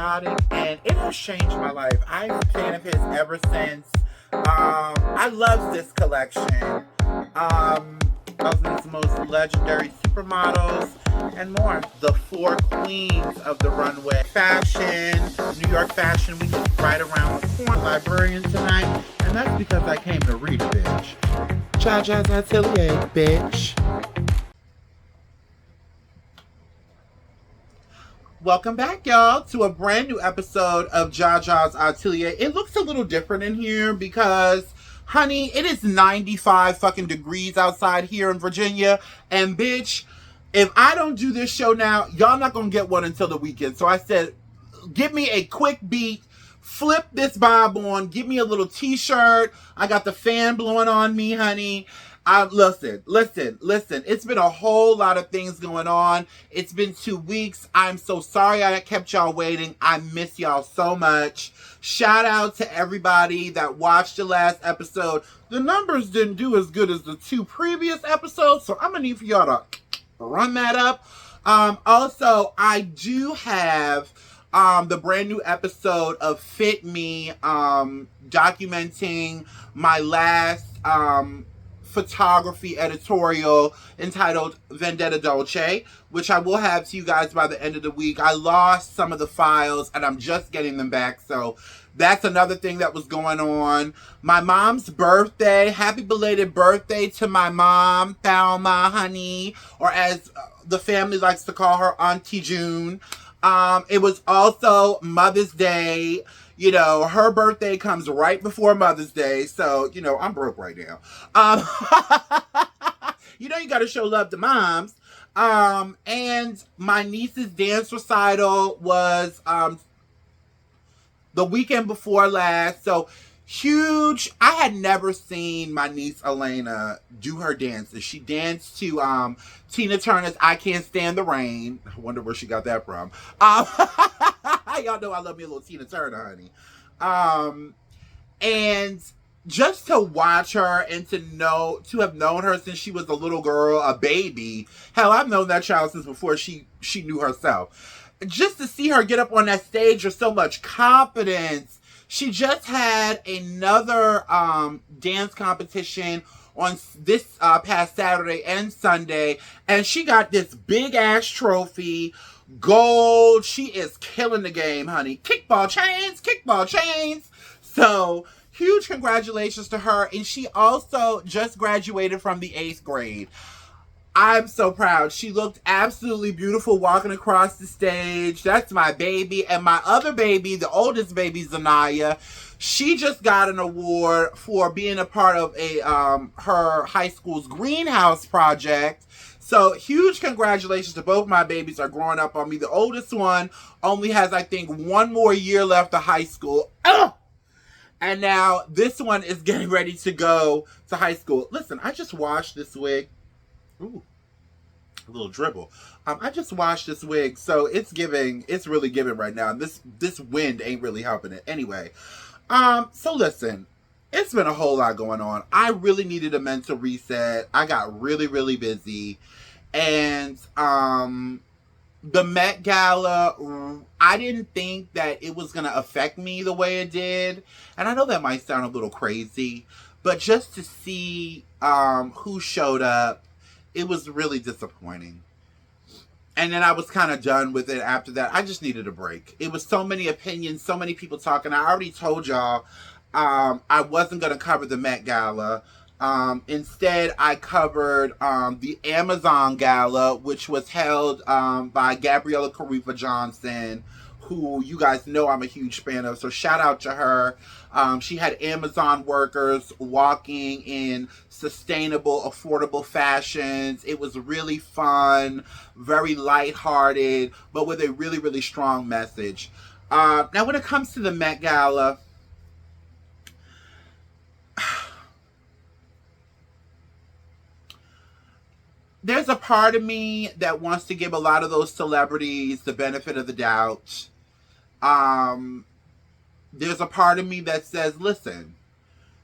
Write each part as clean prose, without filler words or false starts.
chaotic, and it has changed my life. I'm a fan of his ever since. I love this collection. Of his most legendary supermodels and more. The four queens of the runway. Fashion, New York Fashion Week is right around the corner. Librarian tonight, and that's because I came to read a bitch. Jaja's Atelier, bitch. Welcome back, y'all, to a brand new episode of Jaja's Atelier. It looks a little different in here because, honey, it is 95 fucking degrees outside here in Virginia. And, bitch, if I don't do this show now, y'all not gonna get one until the weekend. So I said, give me a quick beat, flip this bob on, give me a little t-shirt. I got the fan blowing on me, honey. Listen. It's been a whole lot of things going on. It's been 2 weeks. I'm so sorry I kept y'all waiting. I miss y'all so much. Shout out to everybody that watched the last episode. The numbers didn't do as good as the 2 previous episodes, so I'm gonna need for y'all to run that up. Also, I do have the brand new episode of Fit Me, documenting my last photography editorial entitled Vendetta Dolce, which I will have to you guys by the end of the week. I lost some of the files and I'm just getting them back, so that's another thing that was going on. My mom's birthday. Happy belated birthday to my mom, Thelma, honey, or as the family likes to call her, Auntie June. It was also Mother's Day. You know, her birthday comes right before Mother's Day, so, you know, I'm broke right now. You know, you gotta show love to moms. And my niece's dance recital was the weekend before last, so huge. I had never seen my niece Elena do her dances. She danced to Tina Turner's I Can't Stand the Rain. I wonder where she got that from. Y'all know I love me a little Tina Turner, honey. And just to watch her and to have known her since she was a little girl, a baby. Hell, I've known that child since before she knew herself. Just to see her get up on that stage with so much confidence. She just had another dance competition on this past Saturday and Sunday, and she got this big ass trophy, gold. She is killing the game, honey. Kickball chains. So huge congratulations to her, and she also just graduated from the 8th grade. I'm so proud. She looked absolutely beautiful walking across the stage. That's my baby. And my other baby, the oldest baby, Zanaya, she just got an award for being a part of her high school's greenhouse project. So huge congratulations to both my babies are growing up on me. The oldest one only has, I think, 1 more year left of high school. And now this one is getting ready to go to high school. Listen, I just washed this wig. Ooh, a little dribble. I just washed this wig, so it's really giving right now. And this wind ain't really helping it. Anyway, so listen, it's been a whole lot going on. I really needed a mental reset. I got really, really busy. And the Met Gala, I didn't think that it was going to affect me the way it did. And I know that might sound a little crazy, but just to see who showed up, it was really disappointing. And then I was kind of done with it after that. I just needed a break. It was so many opinions, so many people talking. I already told y'all I wasn't going to cover the Met Gala. Instead, I covered the Amazon Gala, which was held by Gabriella Kareefa Johnson, who you guys know I'm a huge fan of. So shout out to her. She had Amazon workers walking in sustainable, affordable fashions. It was really fun, very lighthearted, but with a really, really strong message. Now, when it comes to the Met Gala, there's a part of me that wants to give a lot of those celebrities the benefit of the doubt. There's a part of me that says, listen,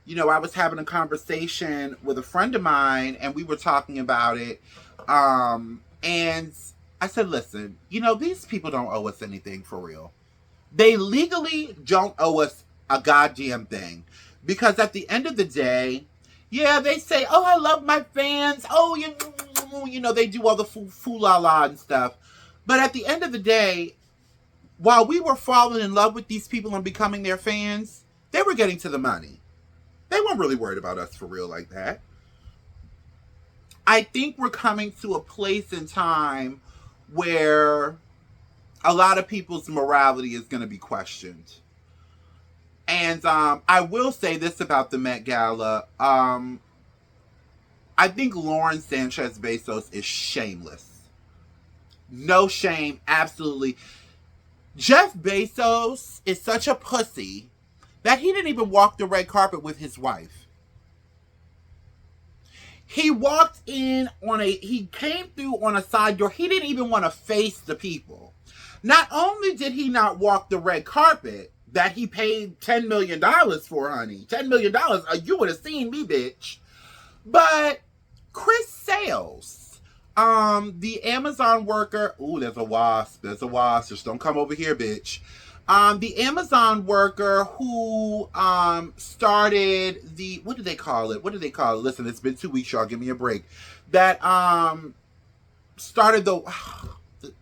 you know, I was having a conversation with a friend of mine and we were talking about it. And I said, listen, you know, these people don't owe us anything for real. They legally don't owe us a goddamn thing. Because at the end of the day, yeah, they say, oh, I love my fans. Oh, you know, they do all the foo-la-la and stuff. But at the end of the day, while we were falling in love with these people and becoming their fans, they were getting to the money. They weren't really worried about us for real like that. I think we're coming to a place in time where a lot of people's morality is going to be questioned. And I will say this about the Met Gala. I think Lauren Sanchez Bezos is shameless. No shame, absolutely. Jeff Bezos is such a pussy that he didn't even walk the red carpet with his wife. He came through on a side door. He didn't even want to face the people. Not only did he not walk the red carpet that he paid $10 million for, honey. $10 million, you would have seen me, bitch. But Chris Sales, the Amazon worker, ooh, there's a wasp, just don't come over here, bitch. The Amazon worker who started the, what do they call it? Listen, it's been 2 weeks, y'all. Give me a break. That started the,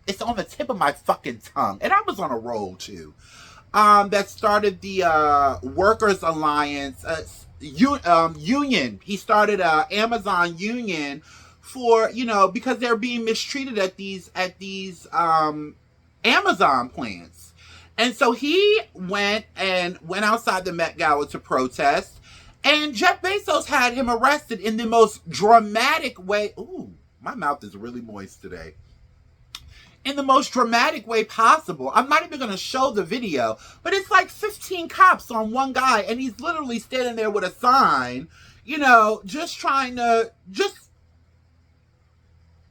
it's on the tip of my fucking tongue. And I was on a roll, too. That started the Workers Alliance union. He started a Amazon union for, you know, because they're being mistreated at these Amazon plants. And so he went outside the Met Gala to protest, and Jeff Bezos had him arrested in the most dramatic way. Ooh, my mouth is really moist today. In the most dramatic way possible. I'm not even going to show the video, but it's like 15 cops on one guy, and he's literally standing there with a sign, you know, just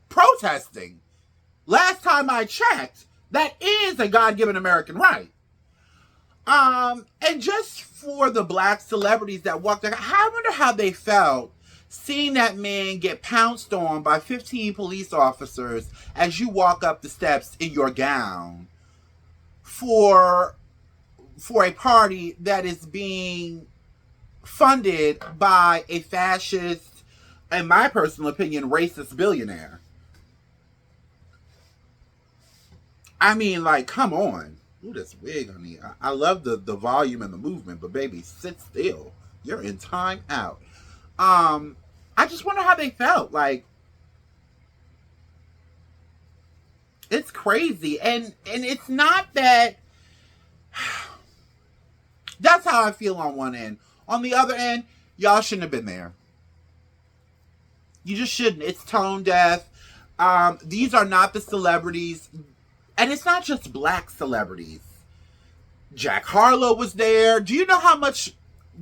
protesting. Last time I checked, that is a God-given American right. And just for the black celebrities that walked there, I wonder how they felt seeing that man get pounced on by 15 police officers as you walk up the steps in your gown for a party that is being funded by a fascist, in my personal opinion, racist billionaire. I mean, like, come on. Ooh, this wig, honey. I love the volume and the movement, but baby, sit still. You're in time out. I just wonder how they felt. Like, it's crazy. And it's not that... That's how I feel on one end. On the other end, y'all shouldn't have been there. You just shouldn't. It's tone deaf. These are not the celebrities... And it's not just black celebrities. Jack Harlow was there. Do you know how much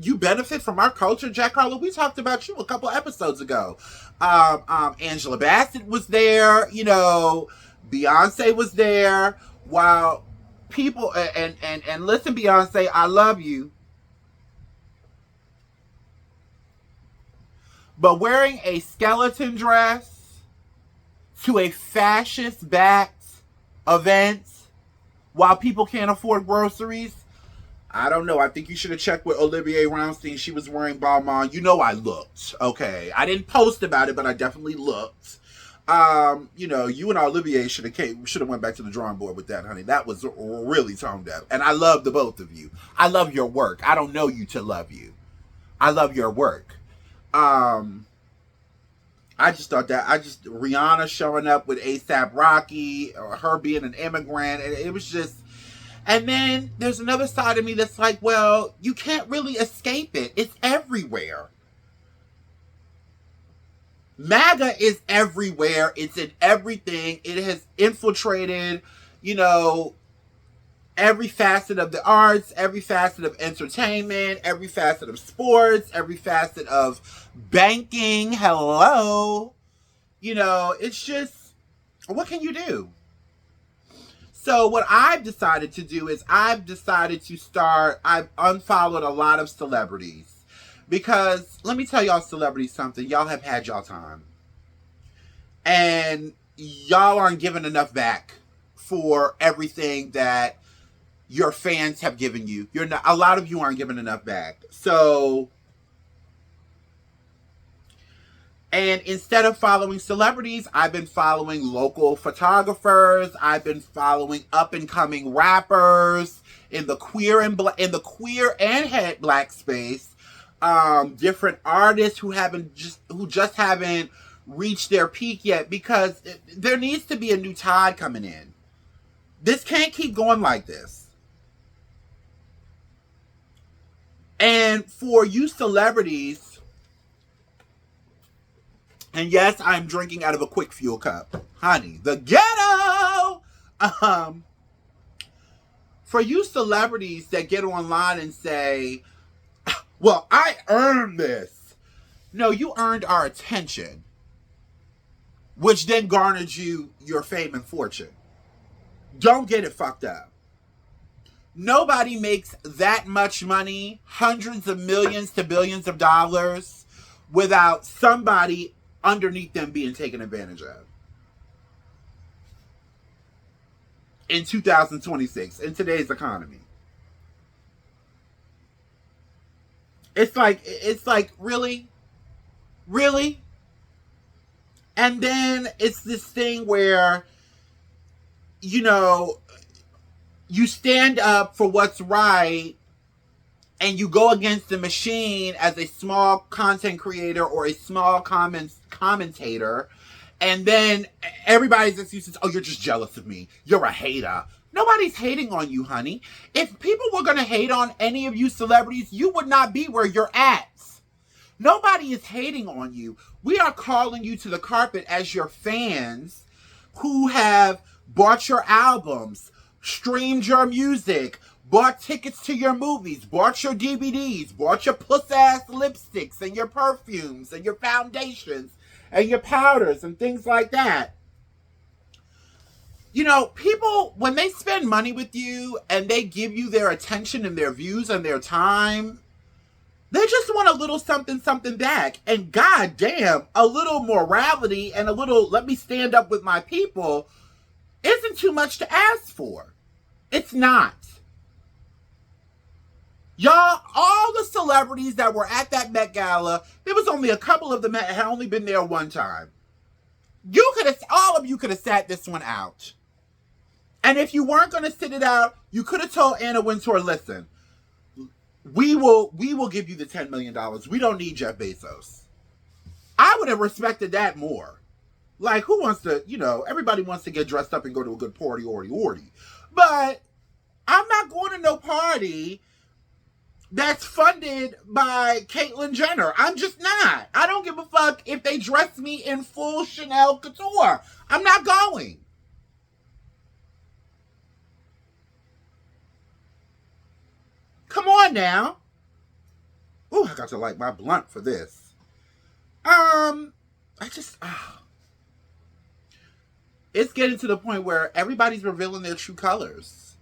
you benefit from our culture, Jack Harlow? We talked about you a couple episodes ago. Angela Bassett was there. You know, Beyonce was there. While people, and listen, Beyonce, I love you. But wearing a skeleton dress to a fascist-backed events while people can't afford groceries, I don't know. I think you should have checked with Olivier Rousteing. She was wearing Balmain. You know I looked. Okay. I didn't post about it, but I definitely looked. You know, you and Olivier should have went back to the drawing board with that, honey. That was really tone deaf. And I love the both of you. I love your work. I don't know you to love you. I love your work. I just thought that, Rihanna showing up with A$AP Rocky, or her being an immigrant, and it was just, and then there's another side of me that's like, well, you can't really escape it. It's everywhere. MAGA is everywhere. It's in everything. It has infiltrated, you know, every facet of the arts, every facet of entertainment, every facet of sports, every facet of banking. Hello. You know, it's just, what can you do? So what I've decided to do is I've unfollowed a lot of celebrities. Because, let me tell y'all celebrities something. Y'all have had y'all time. And y'all aren't giving enough back for everything that your fans have given you. You're not, a lot of you aren't giving enough back. So, and instead of following celebrities, I've been following local photographers. I've been following up and coming rappers in the queer and het black space. Different artists who just haven't reached their peak yet, because there needs to be a new tide coming in. This can't keep going like this. And for you celebrities, and yes, I'm drinking out of a quick fuel cup. Honey, the ghetto! For you celebrities that get online and say, well, I earned this. No, you earned our attention, which then garnered you your fame and fortune. Don't get it fucked up. Nobody makes that much money, hundreds of millions to billions of dollars, without somebody underneath them being taken advantage of. In 2026, in today's economy. It's like, really? Really? And then it's this thing where, you know, you stand up for what's right and you go against the machine as a small content creator or a small commentator, and then everybody's excuses, oh, you're just jealous of me. You're a hater. Nobody's hating on you, honey. If people were going to hate on any of you celebrities, you would not be where you're at. Nobody is hating on you. We are calling you to the carpet as your fans who have bought your albums, streamed your music, bought tickets to your movies, bought your DVDs, bought your puss-ass lipsticks and your perfumes and your foundations and your powders and things like that. You know, people, when they spend money with you and they give you their attention and their views and their time, they just want a little something back. And goddamn, a little morality and a little let me stand up with my people isn't too much to ask for. It's not. Y'all, all the celebrities that were at that Met Gala, there was only a couple of them that had only been there one time. All of you could have sat this one out. And if you weren't going to sit it out, you could have told Anna Wintour, listen, we will give you the $10 million. We don't need Jeff Bezos. I would have respected that more. Like, who wants to, everybody wants to get dressed up and go to a good party, orty. But I'm not going to no party that's funded by Caitlyn Jenner. I'm just not. I don't give a fuck if they dress me in full Chanel couture. I'm not going. Come on now. Ooh, I got to light my blunt for this. It's getting to the point where everybody's revealing their true colors.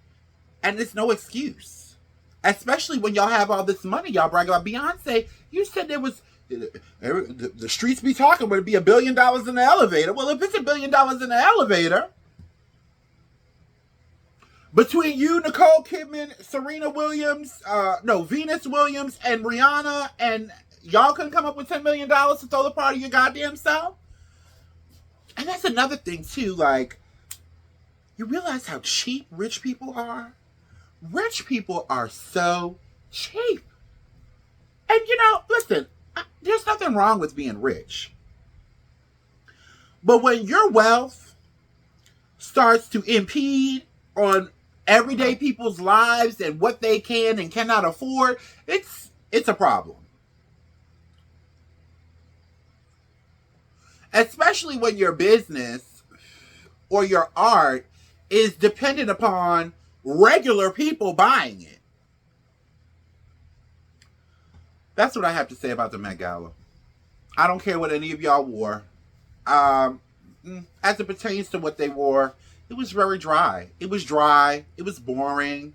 And it's no excuse. Especially when y'all have all this money. Y'all brag about Beyonce. You said there was, the streets be talking, would it be $1 billion in the elevator? Well, if it's $1 billion in the elevator, between you, Nicole Kidman, Serena Williams, Venus Williams, and Rihanna, and y'all couldn't come up with $10 million to throw the party your goddamn self? And that's another thing, too. Like, you realize how cheap rich people are? Rich people are so cheap. And, listen, there's nothing wrong with being rich. But when your wealth starts to impede on everyday people's lives and what they can and cannot afford, it's a problem. Especially when your business or your art is dependent upon regular people buying it. That's what I have to say about the Met Gala. I don't care what any of y'all wore. As it pertains to what they wore, it was very dry. It was dry. It was boring.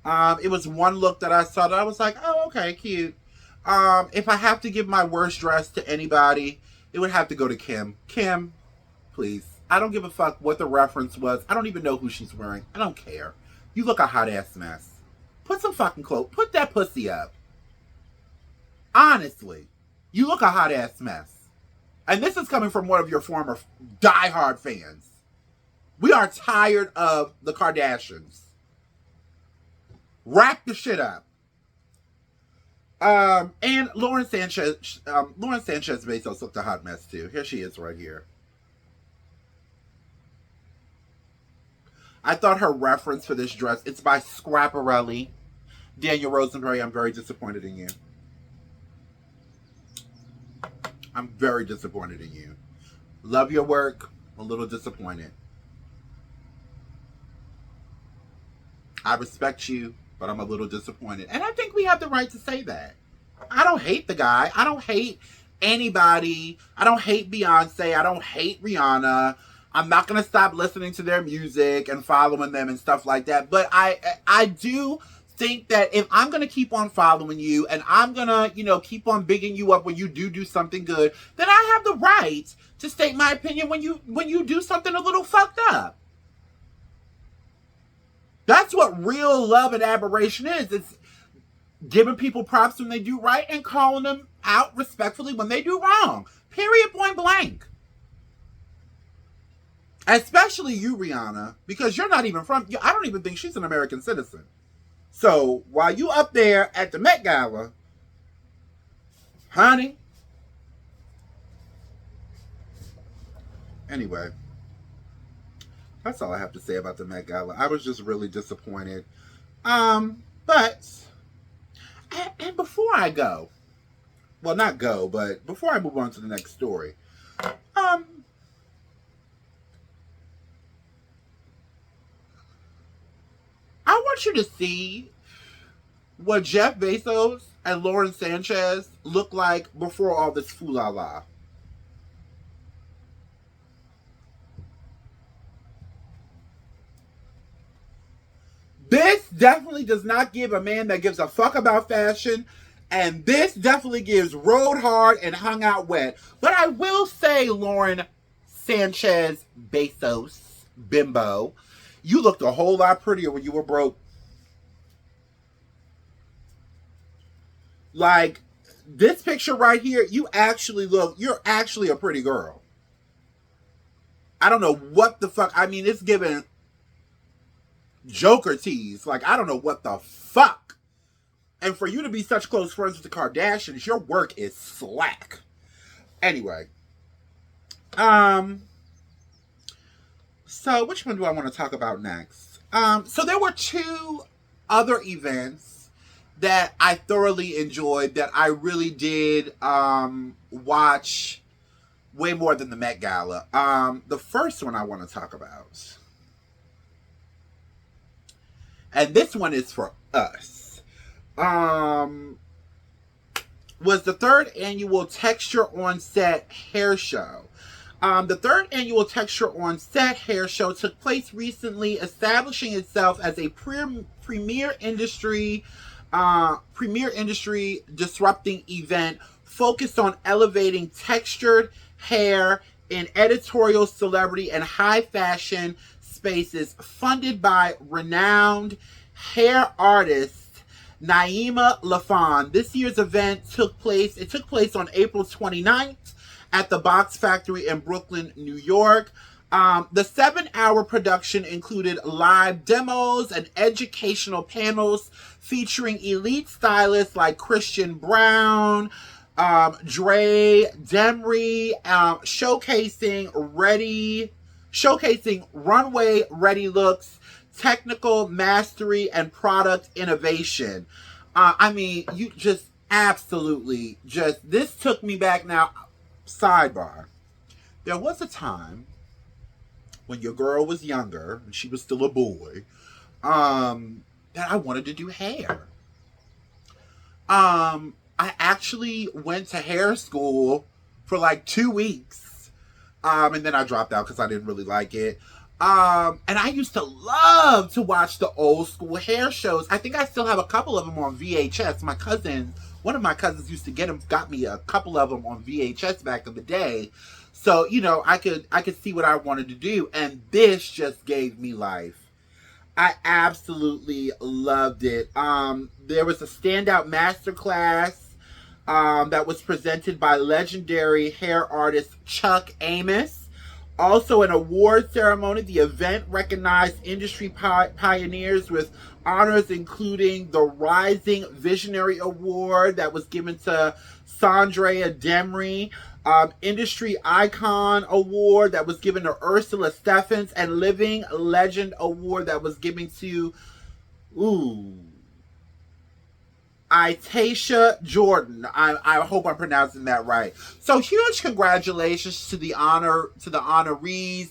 It was one look that I saw that I was like, oh, okay, cute. If I have to give my worst dress to anybody, it would have to go to Kim. Kim, please. I don't give a fuck what the reference was. I don't even know who she's wearing. I don't care. You look a hot ass mess. Put some fucking clothes. Put that pussy up. Honestly, you look a hot ass mess. And this is coming from one of your former diehard fans. We are tired of the Kardashians. Wrap the shit up. And Lauren Sanchez Bezos looked a hot mess too. Here she is right here. I thought her reference for this dress, it's by Schiaparelli. Daniel Rosenberry, I'm very disappointed in you. I'm very disappointed in you. Love your work, a little disappointed. I respect you, but I'm a little disappointed. And I think we have the right to say that. I don't hate the guy. I don't hate anybody. I don't hate Beyonce. I don't hate Rihanna. I'm not going to stop listening to their music and following them and stuff like that. But I do think that if I'm going to keep on following you and I'm going to, keep on bigging you up when you do something good, then I have the right to state my opinion when you do something a little fucked up. That's what real love and admiration is. It's giving people props when they do right and calling them out respectfully when they do wrong. Period, point blank. Especially you, Rihanna, because you're not even from, I don't even think she's an American citizen. So while you up there at the Met Gala, honey. Anyway, that's all I have to say about the Met Gala. I was just really disappointed. But, and before I go, well, not go, but before I move on to the next story, I want you to see what Jeff Bezos and Lauren Sanchez look like before all this foolala. This definitely does not give a man that gives a fuck about fashion, and this definitely gives rode hard and hung out wet. But I will say, Lauren Sanchez Bezos, bimbo, you looked a whole lot prettier when you were broke. Like, this picture right here, you're actually a pretty girl. I don't know what the fuck, it's giving Joker tease. Like, I don't know what the fuck. And for you to be such close friends with the Kardashians, your work is slack. Anyway. So, which one do I want to talk about next? So there were two other events that I thoroughly enjoyed that I really did watch way more than the Met Gala. The first one I want to talk about, and this one is for us, was the third annual Texture on Set hair show. The third annual Texture on Set hair show took place recently, establishing itself as a premier industry disrupting event focused on elevating textured hair in editorial, celebrity, and high fashion spaces, funded by renowned hair artist Naima Lafon. This year's event took place on April 29th at the Box Factory in Brooklyn, New York. The 7-hour production included live demos and educational panels featuring elite stylists like Christian Brown, Dre Demry, showcasing runway ready looks, technical mastery, and product innovation. You just absolutely this took me back. Now, sidebar, there was a time when your girl was younger and she was still a boy, that I wanted to do hair. I actually went to hair school for like 2 weeks, and then I dropped out because I didn't really like it. And I used to love to watch the old school hair shows. I think I still have a couple of them on VHS. One of my cousins got me a couple of them on VHS back in the day. So, I could see what I wanted to do. And this just gave me life. I absolutely loved it. There was a standout masterclass that was presented by legendary hair artist Chuck Amos. Also, an award ceremony. The event recognized industry pioneers with honors including the Rising Visionary Award that was given to Sandrea Demry, Industry Icon Award that was given to Ursula Steffens, and Living Legend Award that was given to ooh Itasha Jordan. I hope I'm pronouncing that right. So huge congratulations to the honorees,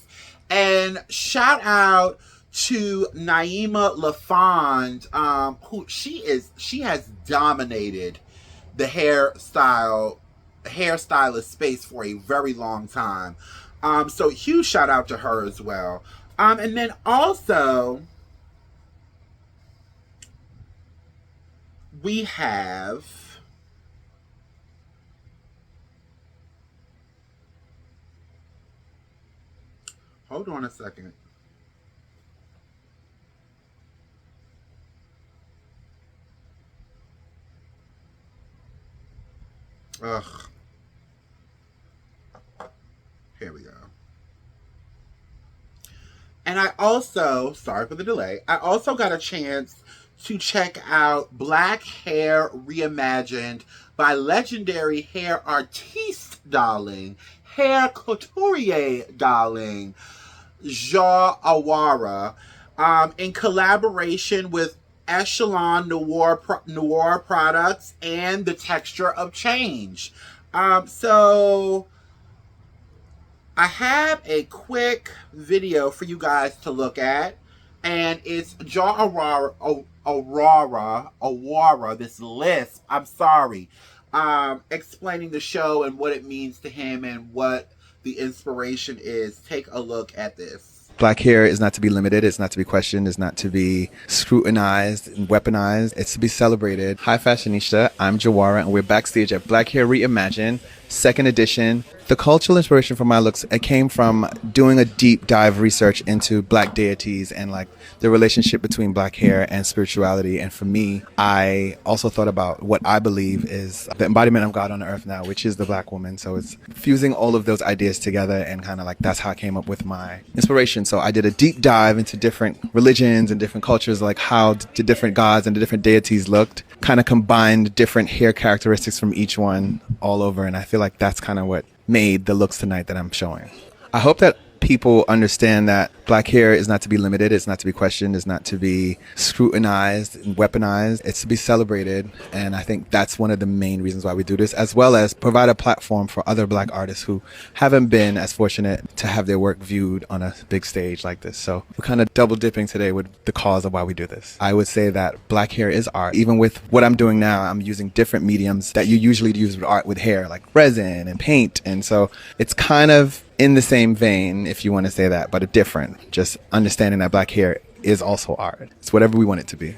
and shout out to Naima LaFond, who she has dominated the hairstylist space for a very long time. So huge shout out to her as well. And then also we have hold on a second. Ugh, here we go. And I also, sorry for the delay, I also got a chance to check out Black Hair Reimagined by legendary hair artiste darling, hair couturier darling, Ja Awara, in collaboration with Echelon Noir Products and The Texture of Change. So I have a quick video for you guys to look at, and it's Aurora, this lisp, I'm sorry, explaining the show and what it means to him and what the inspiration is. Take a look at this. Black hair is not to be limited, it's not to be questioned, it's not to be scrutinized and weaponized, it's to be celebrated. Hi Fashionista, I'm Jawara and we're backstage at Black Hair Reimagined, second edition. The cultural inspiration for my looks, it came from doing a deep dive research into black deities and like the relationship between black hair and spirituality. And for me, I also thought about what I believe is the embodiment of God on earth now, which is the black woman. So it's fusing all of those ideas together and kind of like that's how I came up with my inspiration. So I did a deep dive into different religions and different cultures, like how the different gods and the different deities looked, kind of combined different hair characteristics from each one all over. And I feel like that's kind of what made the looks tonight that I'm showing. I hope that people understand that black hair is not to be limited, it's not to be questioned, it's not to be scrutinized and weaponized, it's to be celebrated. And I think that's one of the main reasons why we do this, as well as provide a platform for other black artists who haven't been as fortunate to have their work viewed on a big stage like this. So we're kind of double dipping today with the cause of why we do this. I would say that black hair is art. Even with what I'm doing now, I'm using different mediums that you usually use with art with hair, like resin and paint. And so it's kind of in the same vein, if you want to say that, but a different. Just understanding that black hair is also art. It's whatever we want it to be.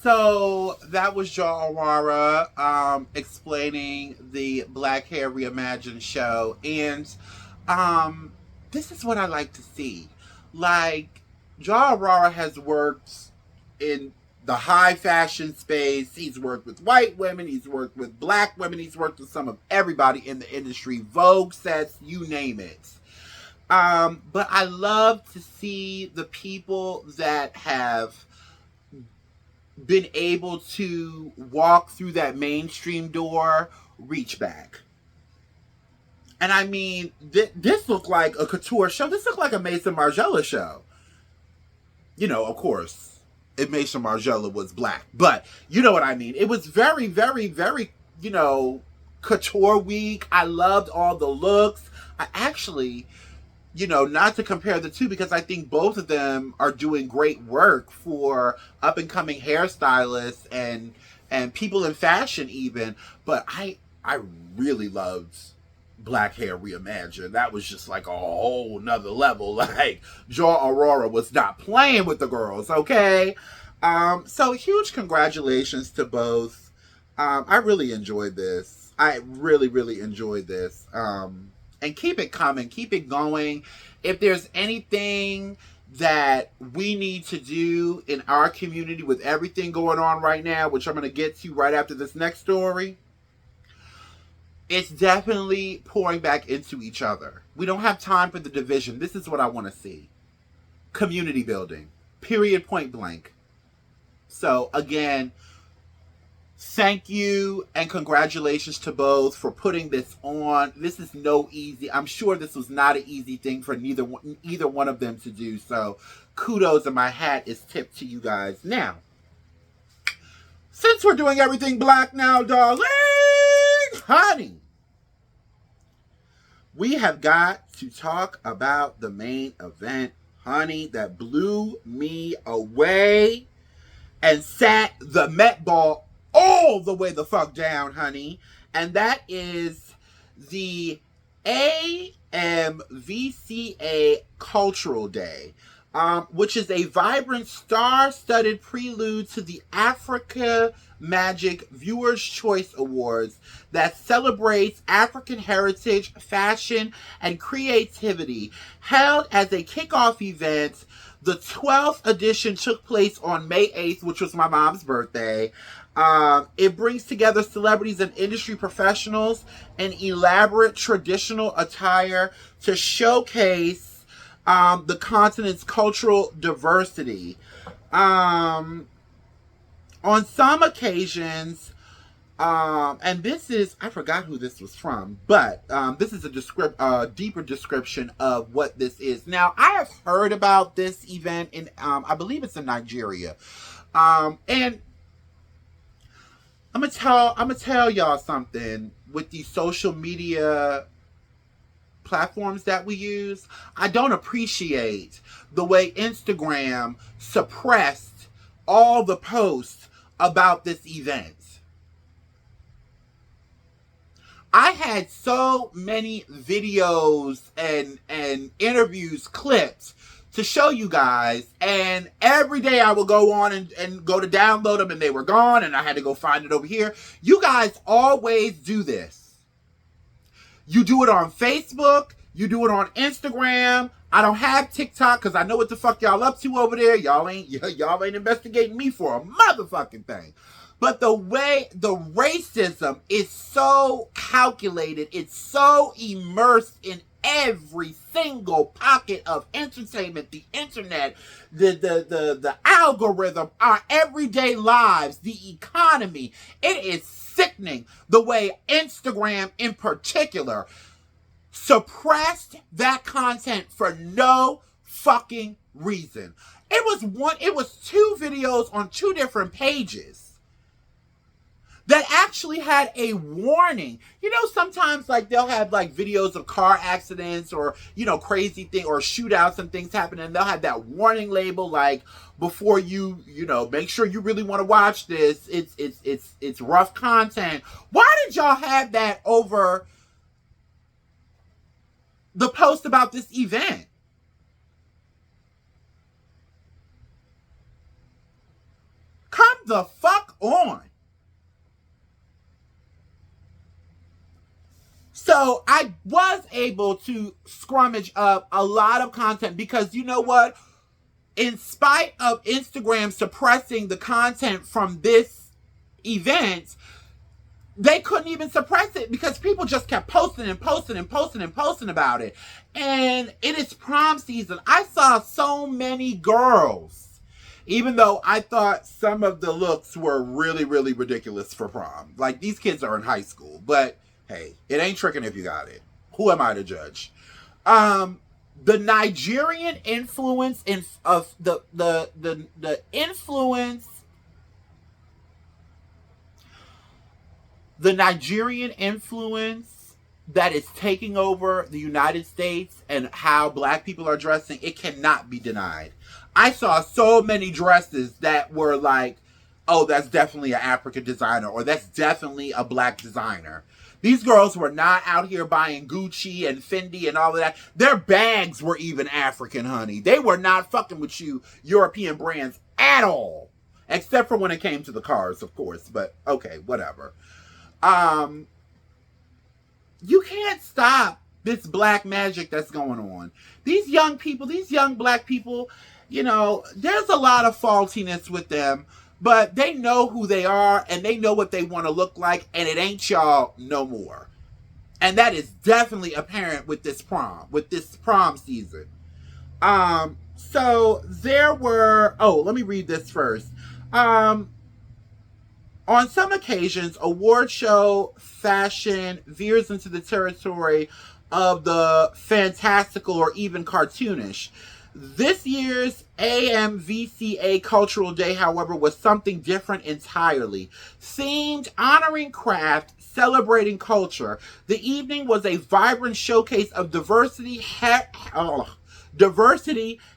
So that was Ja Aurora explaining the Black Hair Reimagined show. And this is what I like to see. Like, Ja Aurora has worked in the high fashion space. He's worked with white women. He's worked with black women. He's worked with some of everybody in the industry. Vogue sets, you name it. But I love to see the people that have been able to walk through that mainstream door reach back. And I mean, this looked like a couture show. This looked like a Mason Margiela show. You know, of course, if Mason Margiela was black. But you know what I mean. It was very, very, very, couture week. I loved all the looks. I actually, not to compare the two because I think both of them are doing great work for up and coming hairstylists and people in fashion even. But I really loved Black Hair Reimagined. That was just like a whole nother level. Like, Ja Aurora was not playing with the girls, okay? So huge congratulations to both. I really enjoyed this. I really, really enjoyed this. And keep it coming. Keep it going. If there's anything that we need to do in our community with everything going on right now, which I'm going to get to right after this next story, it's definitely pouring back into each other. We don't have time for the division. This is what I want to see. Community building. Period, point blank. So again, thank you and congratulations to both for putting this on. This is no easy. I'm sure this was not an easy thing for either one of them to do. So kudos, and my hat is tipped to you guys. Now, since we're doing everything black now, darling, honey, we have got to talk about the main event, honey, that blew me away and sat the Met Ball all the way the fuck down, honey. And that is the AMVCA Cultural Day, which is a vibrant, star-studded prelude to the Africa Magic Viewers' Choice Awards that celebrates African heritage, fashion, and creativity. Held as a kickoff event, the 12th edition took place on May 8th, which was my mom's birthday. It brings together celebrities and industry professionals in elaborate traditional attire to showcase the continent's cultural diversity. On some occasions, and this is, I forgot who this was from, but this is a deeper description of what this is. Now, I have heard about this event in, I believe it's in Nigeria. And I'm gonna tell y'all something. With these social media platforms that we use, I don't appreciate the way Instagram suppressed all the posts about this event. I had so many videos and interviews clipped to show you guys, and every day I would go on and go to download them, and they were gone, and I had to go find it over here. You guys always do this. You do it on Facebook, you do it on Instagram. I don't have TikTok because I know what the fuck y'all up to over there. Y'all ain't investigating me for a motherfucking thing. But the way the racism is so calculated, it's so immersed in every single pocket of entertainment, the internet, the algorithm, our everyday lives, the economy. It is sickening the way Instagram in particular suppressed that content for no fucking reason. It was two videos on two different pages that actually had a warning. You know, sometimes like they'll have like videos of car accidents or, you know, crazy thing or shootouts and things happening, and they'll have that warning label like, before you know, make sure you really want to watch this. It's rough content. Why did y'all have that over the post about this event? Come the fuck on. So I was able to scrummage up a lot of content because, you know what? In spite of Instagram suppressing the content from this event, they couldn't even suppress it because people just kept posting and posting and posting and posting about it. And it is prom season. I saw so many girls, even though I thought some of the looks were really, really ridiculous for prom. Like, these kids are in high school, but hey, it ain't tricking if you got it. Who am I to judge? The Nigerian influence of the influence, the Nigerian influence that is taking over the United States and how black people are dressing, it cannot be denied. I saw so many dresses that were like, oh, that's definitely an African designer, or that's definitely a black designer. These girls were not out here buying Gucci and Fendi and all of that. Their bags were even African, honey. They were not fucking with you European brands at all. Except for when it came to the cars, of course. But okay, whatever. You can't stop this black magic that's going on. These young people, these young black people, you know, there's a lot of faultiness with them, but they know who they are and they know what they want to look like, and it ain't y'all no more. And that is definitely apparent with this prom season. So there were, let me read this first. On some occasions, award show fashion veers into the territory of the fantastical or even cartoonish. This year's AMVCA Cultural Day, however, was something different entirely. Themed, honoring craft, celebrating culture. The evening was a vibrant showcase of diversity,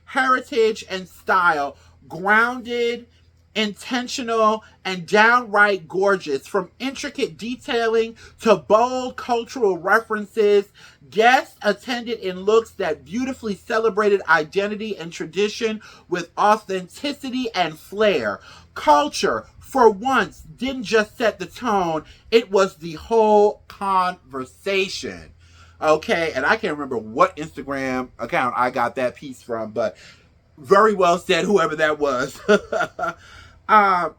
heritage, and style, grounded, intentional, and downright gorgeous. From intricate detailing to bold cultural references, guests attended in looks that beautifully celebrated identity and tradition with authenticity and flair. Culture, for once, didn't just set the tone, it was the whole conversation. Okay, and I can't remember what Instagram account I got that piece from, but very well said, whoever that was.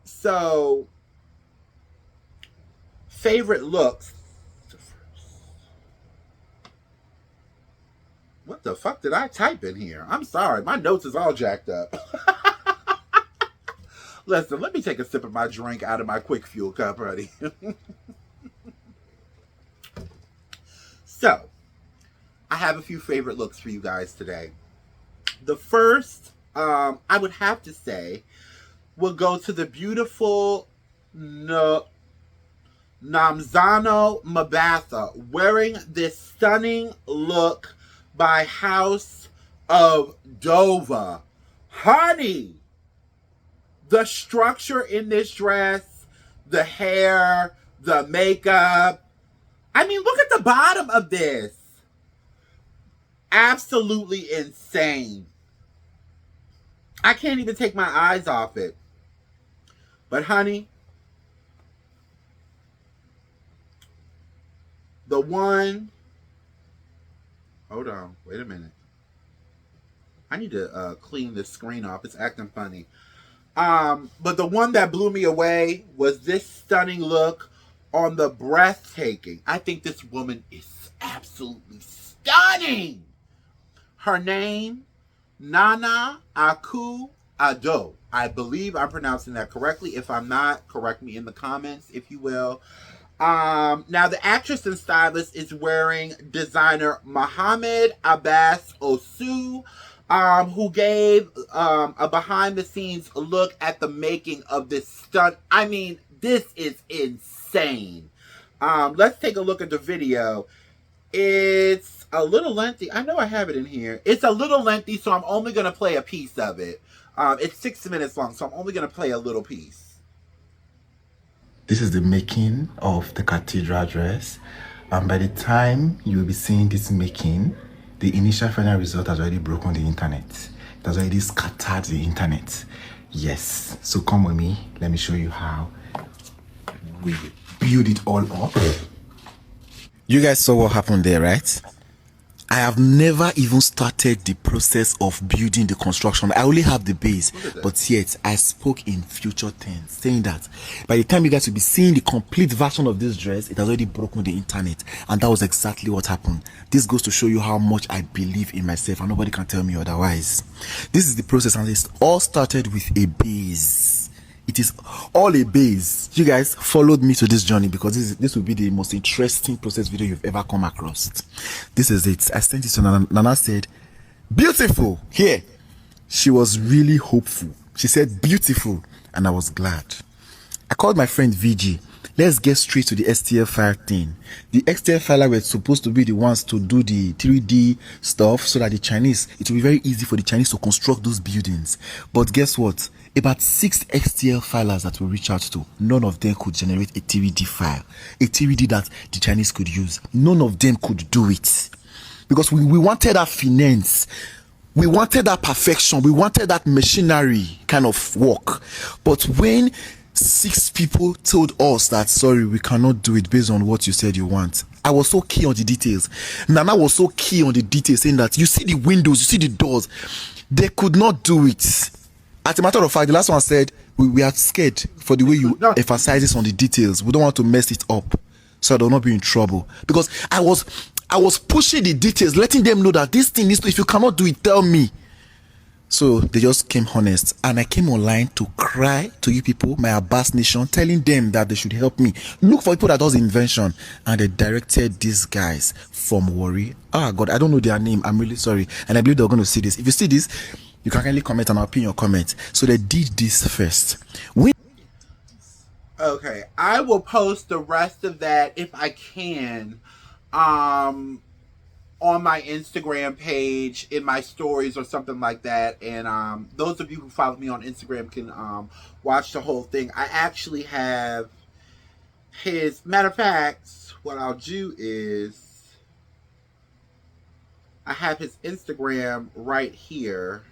So favorite looks. What the fuck did I type in here? I'm sorry, my notes is all jacked up. Listen, let me take a sip of my drink out of my quick fuel cup, buddy. So, I have a few favorite looks for you guys today. The first, I would have to say, will go to the beautiful Namzano Mabatha wearing this stunning look by House of Dova. Honey, the structure in this dress, the hair, the makeup. I mean, look at the bottom of this. Absolutely insane. I can't even take my eyes off it. But honey, the one, hold on, wait a minute. I need to clean this screen off. It's acting funny. But the one that blew me away was this stunning look on the breathtaking. I think this woman is absolutely stunning. Her name, Nana Akua-Addo. I believe I'm pronouncing that correctly. If I'm not, correct me in the comments, if you will. Now, the actress and stylist is wearing designer Mohammed Abbas Osu, who gave a behind-the-scenes look at the making of this stunt. I mean, this is insane. Let's take a look at the video. It's a little lengthy. I know I have it in here. It's a little lengthy, so I'm only going to play a piece of it. It's 6 minutes long, so I'm only going to play a little piece. This is the making of the cathedral dress. And by the time you will be seeing this making, the initial final result has already broken the internet. It has already scattered the internet. Yes. So come with me. Let me show you how we build it all up. You guys saw what happened there, right? I have never even started the process of building the construction. I only have the base, but yet I spoke in future tense, saying that by the time you guys will be seeing the complete version of this dress, it has already broken the internet, and that was exactly what happened. This goes to show you how much I believe in myself, and nobody can tell me otherwise. This is the process, and it all started with a base. It is all a base. You guys followed me to this journey because this will be the most interesting process video you've ever come across. This is it. I sent it to Nana. Nana said, beautiful. Here. She was really hopeful. She said, beautiful. And I was glad. I called my friend VG. Let's get straight to the STL file thing. The STL filer were supposed to be the ones to do the 3D stuff so that the Chinese, it will be very easy for the Chinese to construct those buildings. But guess what? About 6 STL filers that we reach out to, none of them could generate a 3D file. A 3D that the Chinese could use. None of them could do it. Because we wanted that finesse. We wanted that perfection. We wanted that machinery kind of work. But when 6 people told us that, sorry, we cannot do it based on what you said you want, I was so key on the details. Nana was so key on the details, saying that you see the windows, you see the doors. They could not do it. As a matter of fact, the last one said, we are scared for the way you emphasize this on the details. We don't want to mess it up, so I don't not be in trouble. Because I was pushing the details, letting them know that this thing is, if you cannot do it, tell me. So they just came honest, and I came online to cry to you people, my Abbas nation, telling them that they should help me look for people that does invention, and they directed these guys from Warri. God, I don't know their name. I'm really sorry, and I believe they're going to see this. If you see this, you can kindly comment and I'll pin your comment. So they did this first. Okay, I will post the rest of that if I can. On my Instagram page, in my stories or something like that. And those of you who follow me on Instagram can watch the whole thing. I actually have his, matter of fact, what I'll do is I have his Instagram right here.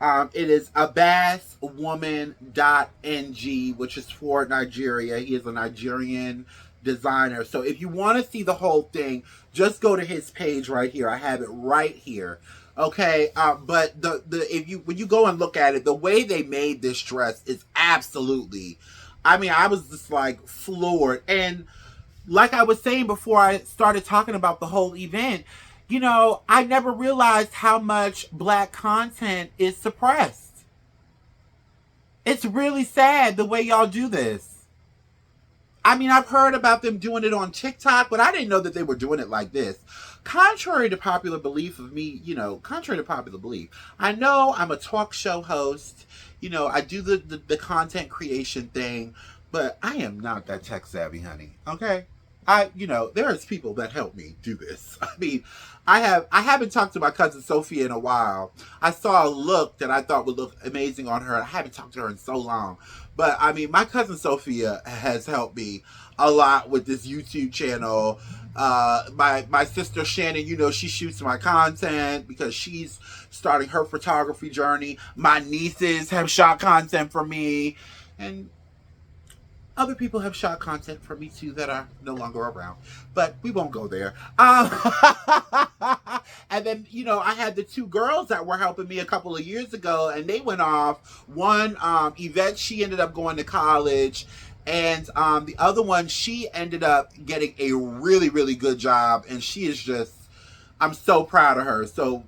It is abbaswoman.ng, which is for Nigeria. He is a Nigerian designer. So if you want to see the whole thing, just go to his page right here. I have it right here. Okay, but when you go and look at it, the way they made this dress is absolutely, I mean, I was just like floored. And like I was saying before I started talking about the whole event, you know, I never realized how much black content is suppressed. It's really sad the way y'all do this. I mean, I've heard about them doing it on TikTok, but I didn't know that they were doing it like this. Contrary to popular belief of me, you know, contrary to popular belief, I know I'm a talk show host. You know, I do the content creation thing, but I am not that tech savvy, honey. Okay? There's people that help me do this. I mean, I haven't talked to my cousin Sophia in a while. I saw a look that I thought would look amazing on her. I haven't talked to her in so long. But I mean, my cousin Sophia has helped me a lot with this YouTube channel. My sister Shannon, you know, she shoots my content because she's starting her photography journey. My nieces have shot content for me, and other people have shot content for me too that are no longer around, but we won't go there. And then, you know, I had the two girls that were helping me a couple of years ago, and they went off. One, Yvette, she ended up going to college, and the other one, she ended up getting a really, really good job, and she is just, I'm so proud of her. So,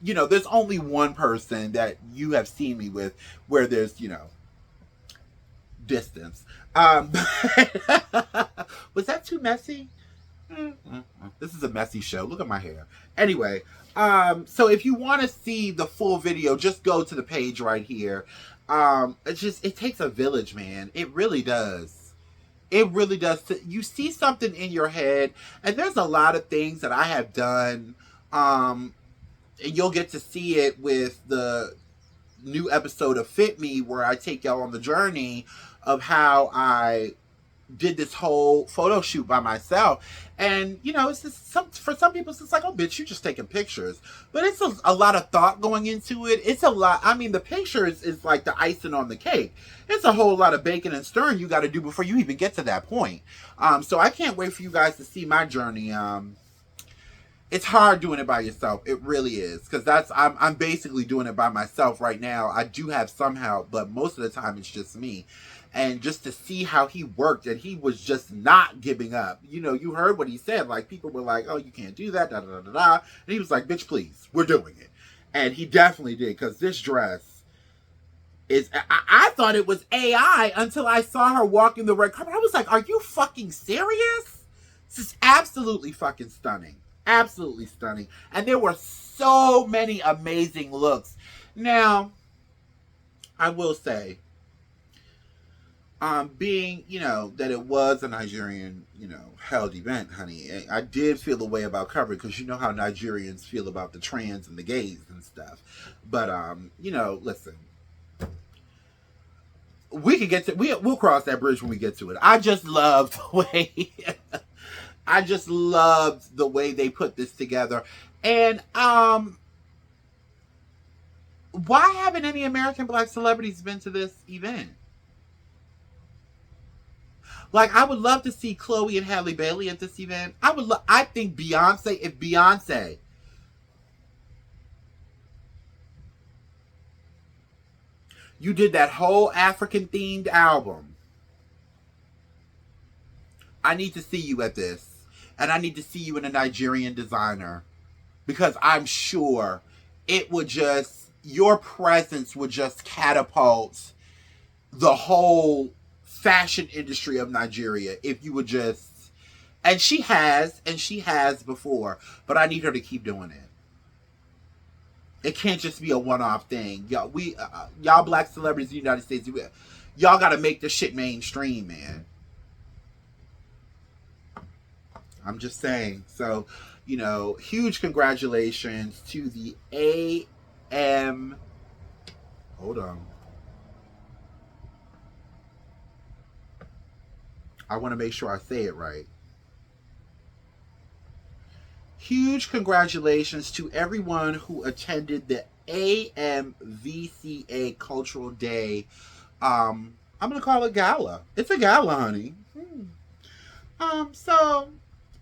you know, there's only one person that you have seen me with where there's, you know, distance. Was that too messy? This is a messy show. Look at my hair. Anyway, so if you want to see the full video, just go to the page right here. It takes a village, man. It really does. It really does. You see something in your head, and there's a lot of things that I have done, and you'll get to see it with the new episode of Fit Me, where I take y'all on the journey of how I did this whole photo shoot by myself. And, you know, it's just for some people, it's like, oh, bitch, you're just taking pictures. But it's a lot of thought going into it. It's a lot. I mean, the pictures is like the icing on the cake. It's a whole lot of baking and stirring you got to do before you even get to that point. So I can't wait for you guys to see my journey. It's hard doing it by yourself. It really is. Because I'm basically doing it by myself right now. I do have some help, but most of the time it's just me. And just to see how he worked, and he was just not giving up. You know, you heard what he said. Like, people were like, oh, you can't do that, da da da da. And he was like, bitch, please, we're doing it. And he definitely did, because this dress is, I thought it was AI until I saw her walking the red carpet. I was like, are you fucking serious? This is absolutely fucking stunning. Absolutely stunning. And there were so many amazing looks. Now, I will say, being, you know, that it was a Nigerian, you know, held event, honey, I did feel a way about covering, because you know how Nigerians feel about the trans and the gays and stuff. But, you know, listen, we can get to, we'll cross that bridge when we get to it. I just loved the way, I just loved the way they put this together. And, why haven't any American Black celebrities been to this event? Like, I would love to see Chloe and Halle Bailey at this event. I think Beyonce, if Beyonce, you did that whole African themed album, I need to see you at this. And I need to see you in a Nigerian designer. Because I'm sure it would just, your presence would just catapult the whole fashion industry of Nigeria if you would just, and she has before, but I need her to keep doing it. It can't just be a one-off thing. Y'all black celebrities in the United States, y'all got to make this shit mainstream, man. I'm just saying. So, huge congratulations to the AM. Hold on. I want to make sure I say it right. Huge congratulations to everyone who attended the AMVCA Cultural Day. I'm going to call it gala. It's a gala, honey. So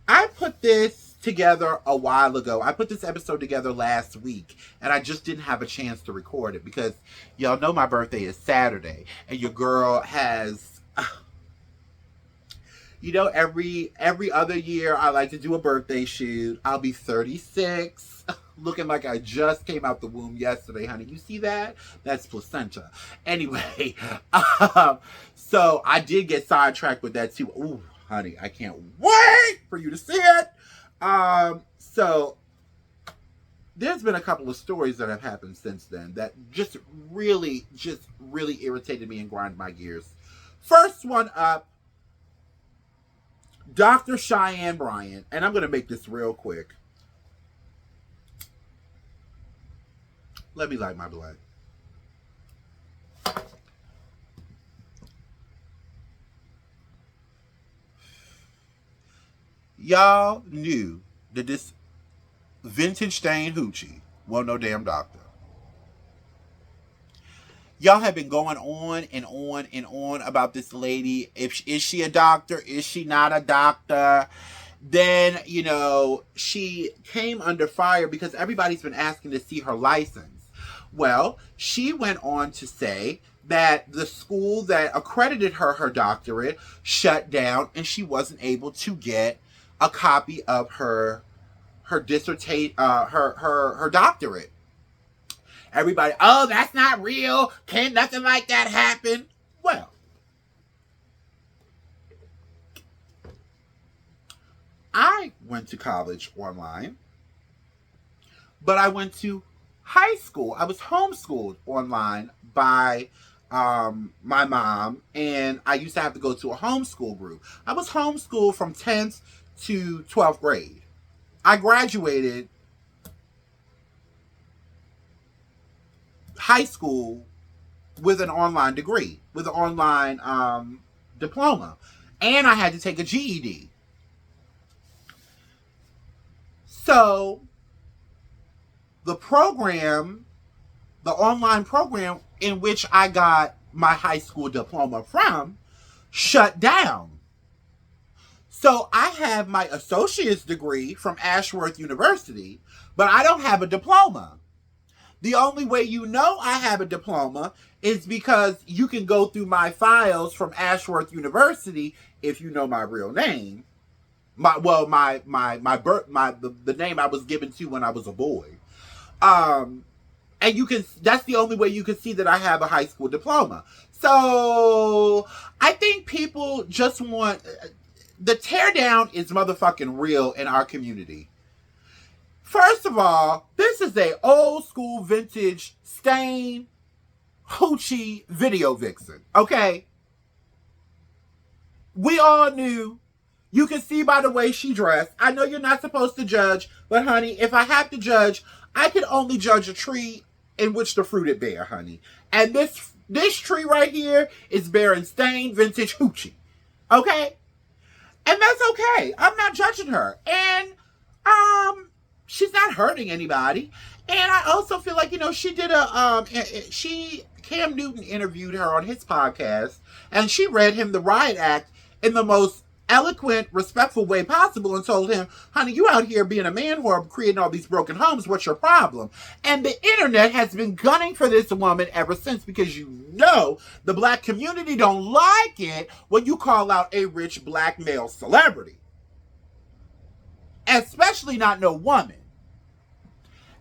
I put this together a while ago. I put this episode together last week, and I just didn't have a chance to record it because y'all know my birthday is Saturday, and your girl has, every other year I like to do a birthday shoot. I'll be 36, looking like I just came out the womb yesterday, honey. You see that? That's placenta. Anyway, so I did get sidetracked with that too. Ooh, honey, I can't wait for you to see it. So there's been a couple of stories that have happened since then that just really irritated me and grinded my gears. First one up, Dr. Cheyenne Bryant, and I'm going to make this real quick. Let me light my blunt. Y'all knew that this vintage stain hoochie wasn't no damn doctor. Y'all have been going on and on and on about this lady. Is she a doctor? Is she not a doctor? Then, she came under fire because everybody's been asking to see her license. Well, she went on to say that the school that accredited her doctorate shut down and she wasn't able to get a copy of her dissertation, her doctorate. Everybody, oh, that's not real. Can't nothing like that happen. Well, I went to college online, but I went to high school. I was homeschooled online by my mom, and I used to have to go to a homeschool group. I was homeschooled from 10th to 12th grade. I graduated high school with an online degree, with an online diploma, and I had to take a GED. So the online program in which I got my high school diploma from, shut down. So I have my associate's degree from Ashworth University, but I don't have a diploma. The only way I have a diploma is because you can go through my files from Ashworth University if you know my real name. The name I was given to when I was a boy. And that's the only way you can see that I have a high school diploma. So I think people just want, the teardown is motherfucking real in our community. First of all, this is a old school vintage stain hoochie video vixen, okay? We all knew. You can see by the way she dressed. I know you're not supposed to judge, but honey, if I have to judge, I can only judge a tree in which the fruit it bear, honey. And this tree right here is bearing stained vintage hoochie, okay? And that's okay. I'm not judging her. And, she's not hurting anybody. And I also feel like, she did Cam Newton interviewed her on his podcast, and she read him the riot act in the most eloquent, respectful way possible and told him, honey, you out here being a man whore, creating all these broken homes. What's your problem? And the internet has been gunning for this woman ever since, because you know the black community don't like it when you call out a rich black male celebrity. Especially not no woman.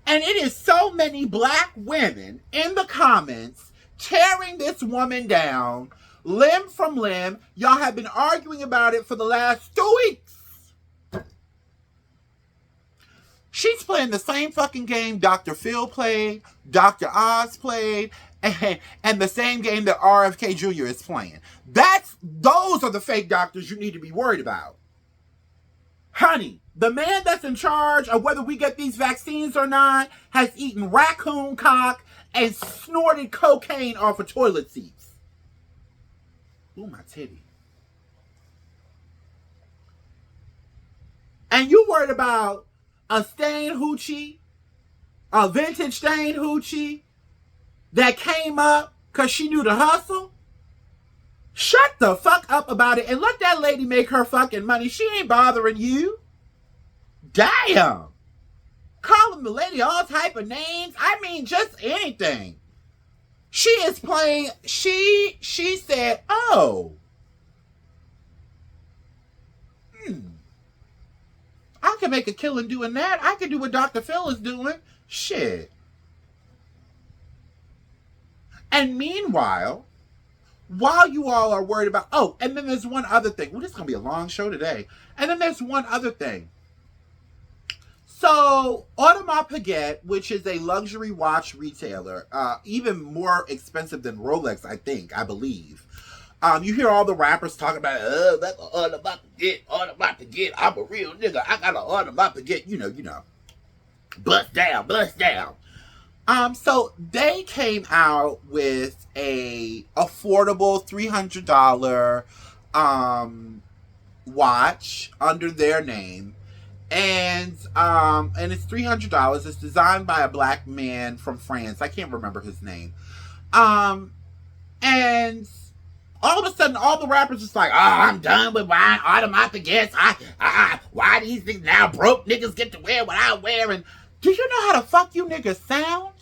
And it is so many black women in the comments tearing this woman down, limb from limb. Y'all have been arguing about it for the last 2 weeks. She's playing the same fucking game Dr. Phil played, Dr. Oz played, and the same game that RFK Jr. is playing. Those are the fake doctors you need to be worried about. Honey, the man that's in charge of whether we get these vaccines or not has eaten raccoon cock and snorted cocaine off of toilet seats. Ooh, my titty. And you worried about a stained hoochie, a vintage stained hoochie that came up because she knew the hustle? Shut the fuck up about it and let that lady make her fucking money. She ain't bothering you. Damn. Calling the lady all type of names. I mean, just anything. She is playing. She said, oh. I can make a killing doing that. I can do what Dr. Phil is doing. Shit. And meanwhile, while you all are worried about, oh, and then there's one other thing. Well, this is going to be a long show today. And then there's one other thing. So, Audemars Piguet, which is a luxury watch retailer, even more expensive than Rolex, I believe. You hear all the rappers talking about, that's an Audemars Piguet, I'm a real nigga, I got an Audemars Piguet, you know. Bust down. So they came out with a affordable $300 watch under their name. And it's $300. It's designed by a black man from France. I can't remember his name. And all of a sudden, all the rappers just like, oh, I'm done with buying Audemars Piguets. Why these things now broke niggas get to wear what I wear? And do you know how the fuck you niggas sound?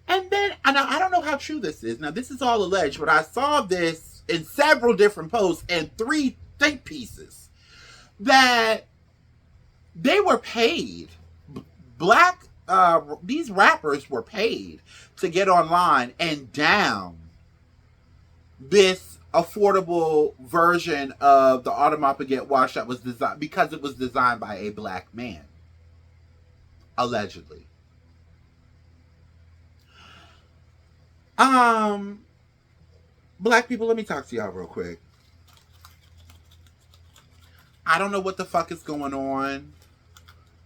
And then, and I don't know how true this is. Now, this is all alleged, but I saw this in several different posts and 3 think pieces that they were paid. These rappers were paid to get online and down this affordable version of the Audemars Piguet watch that was designed because it was designed by a black man. Allegedly. Black people, let me talk to y'all real quick. I don't know what the fuck is going on,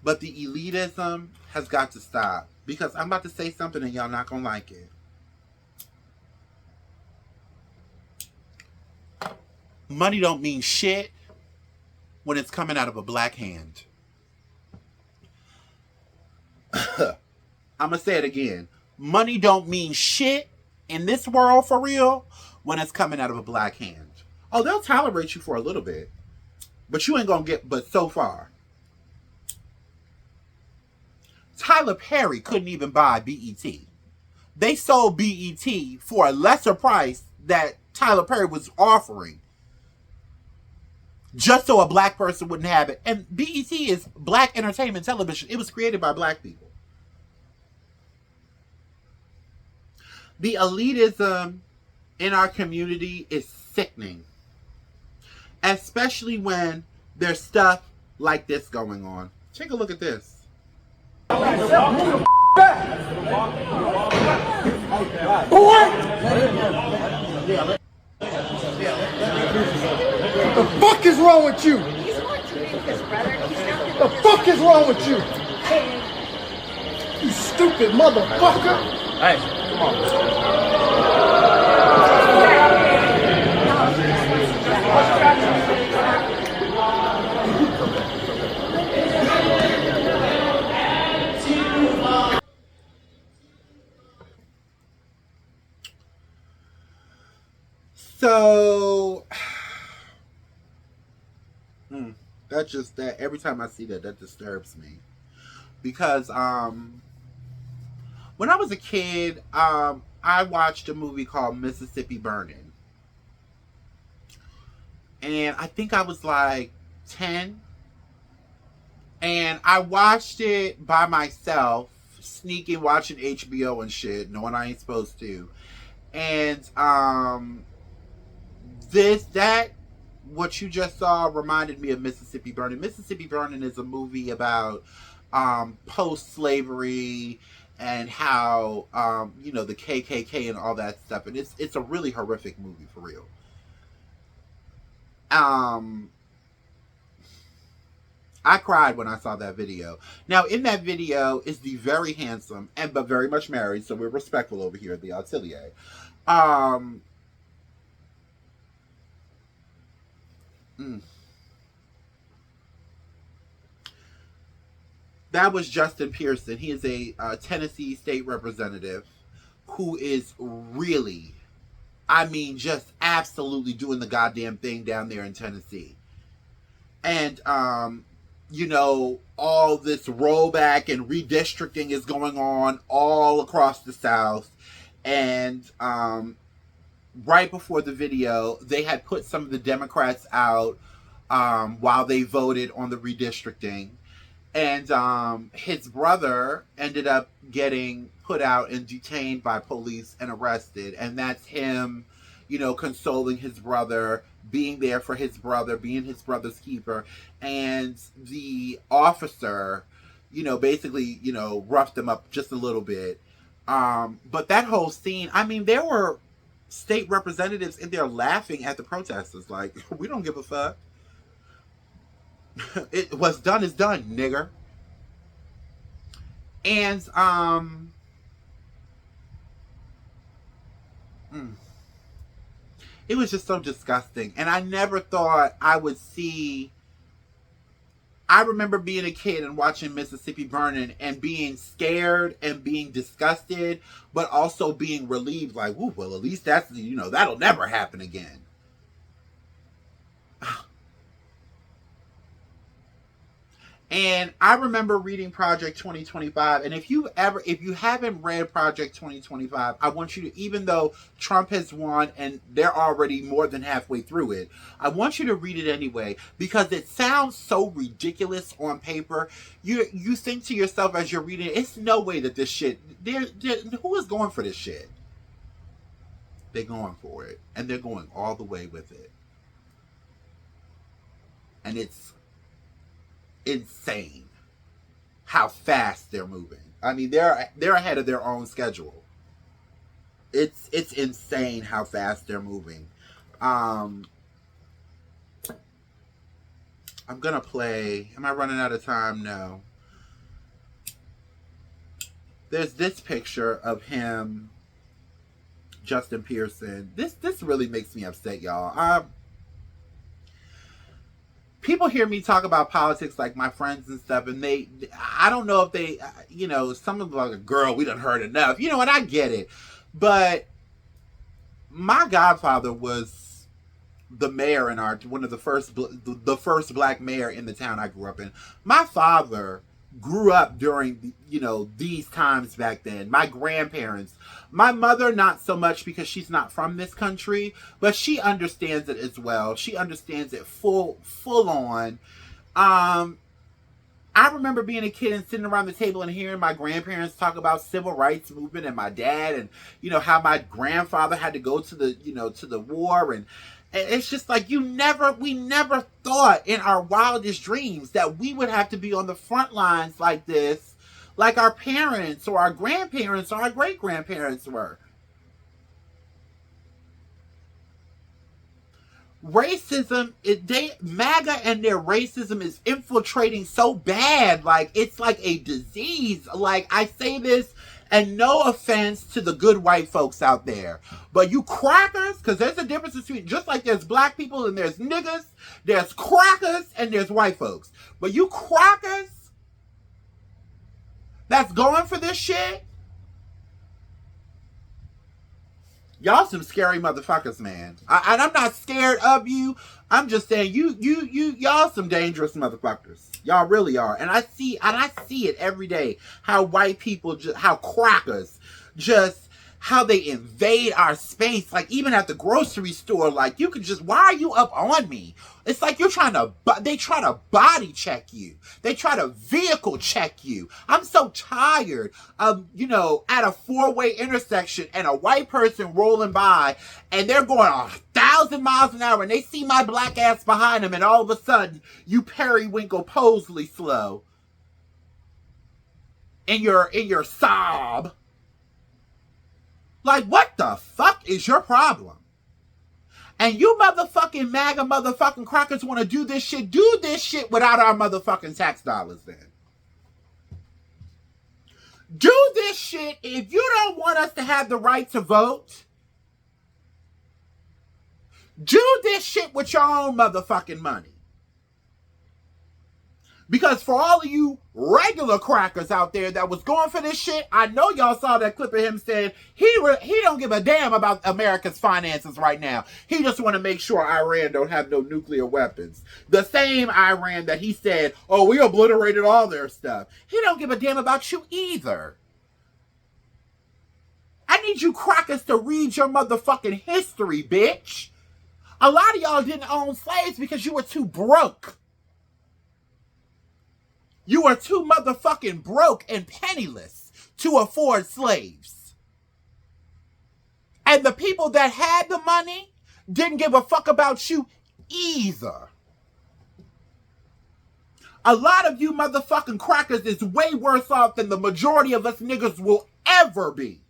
but the elitism has got to stop, because I'm about to say something and y'all not gonna like it. Money don't mean shit when it's coming out of a black hand. I'm gonna say it again. Money don't mean shit in this world for real when it's coming out of a black hand. Oh, they'll tolerate you for a little bit, but you ain't gonna get but so far. Tyler Perry couldn't even buy BET. They sold BET for a lesser price that Tyler Perry was offering, just so a black person wouldn't have it. And BET is black entertainment television. It was created by black people. The elitism in our community is sickening, especially when there's stuff like this going on. Take a look at this. The fuck is wrong with you? He's going to read his brother. The fuck is wrong with you? You stupid motherfucker! Hey, come on. So, that every time I see that disturbs me. Because when I was a kid, I watched a movie called Mississippi Burning. And I think I was like 10. And I watched it by myself, sneaking watching HBO and shit, knowing I ain't supposed to. And that what you just saw reminded me of Mississippi Burning. Mississippi Burning is a movie about post-slavery and how the KKK and all that stuff, and it's a really horrific movie for real. I cried when I saw that video. Now, in that video is the very handsome but very much married, so we're respectful over here at the Atelier. That was Justin Pearson. He is a Tennessee state representative who is really, I mean, just absolutely doing the goddamn thing down there in Tennessee. And, all this rollback and redistricting is going on all across the South. And right before the video, they had put some of the Democrats out while they voted on the redistricting. And his brother ended up getting put out and detained by police and arrested. And that's him, consoling his brother, being there for his brother, being his brother's keeper. And the officer, basically, roughed him up just a little bit. But that whole scene, I mean, there were state representatives in there laughing at the protesters. Like, we don't give a fuck. What's done is done, nigger. And it was just so disgusting. And I never thought I would see. I remember being a kid and watching Mississippi Burning and being scared and being disgusted, but also being relieved, like, ooh, well, at least that's, that'll never happen again. And I remember reading Project 2025. And if you haven't read Project 2025, I want you to, even though Trump has won and they're already more than halfway through it, I want you to read it anyway, because it sounds so ridiculous on paper. You think to yourself as you're reading it, it's no way that this shit, who is going for this shit? They're going for it. And they're going all the way with it. And it's insane how fast they're moving. I mean, they're ahead of their own schedule. It's insane how fast they're moving. I'm gonna play. Am I running out of time? No. There's this picture of him, Justin Pearson. This really makes me upset, y'all. People hear me talk about politics, like my friends and stuff, and I don't know if they, some of them are like, girl, we done heard enough, and I get it. But my godfather was the mayor in one of the first black mayor in the town I grew up in. My father grew up during, these times back then. My grandparents, my mother, not so much because she's not from this country, but she understands it as well. She understands it full on. I remember being a kid and sitting around the table and hearing my grandparents talk about civil rights movement, and my dad, and how my grandfather had to go to the war. And it's just like, we never thought in our wildest dreams that we would have to be on the front lines like this, like our parents or our grandparents or our great-grandparents were. Racism, MAGA and their racism is infiltrating so bad. Like, it's like a disease. Like, I say this, and no offense to the good white folks out there, but you crackers, because there's a difference between, just like there's black people and there's niggas, there's crackers and there's white folks. But you crackers that's going for this shit, Y'all some scary motherfuckers, man. And I'm not scared of you. I'm just saying y'all some dangerous motherfuckers. Y'all really are. And I see it every day. How white people how crackers just how they invade our space, like even at the grocery store, like you could just, why are you up on me? It's like they try to body check you. They try to vehicle check you. I'm so tired of, at a four-way intersection and a white person rolling by and they're going 1,000 miles an hour and they see my black ass behind them and all of a sudden you periwinkle Posley slow in your sob. Like, what the fuck is your problem? And you motherfucking MAGA motherfucking crackers want to do this shit without our motherfucking tax dollars then. Do this shit if you don't want us to have the right to vote. Do this shit with your own motherfucking money. Because for all of you regular crackers out there that was going for this shit, I know y'all saw that clip of him saying he don't give a damn about America's finances right now. He just want to make sure Iran don't have no nuclear weapons. The same Iran that he said, oh, we obliterated all their stuff. He don't give a damn about you either. I need you crackers to read your motherfucking history, bitch. A lot of y'all didn't own slaves because you were too broke. You are too motherfucking broke and penniless to afford slaves. And the people that had the money didn't give a fuck about you either. A lot of you motherfucking crackers is way worse off than the majority of us niggas will ever be.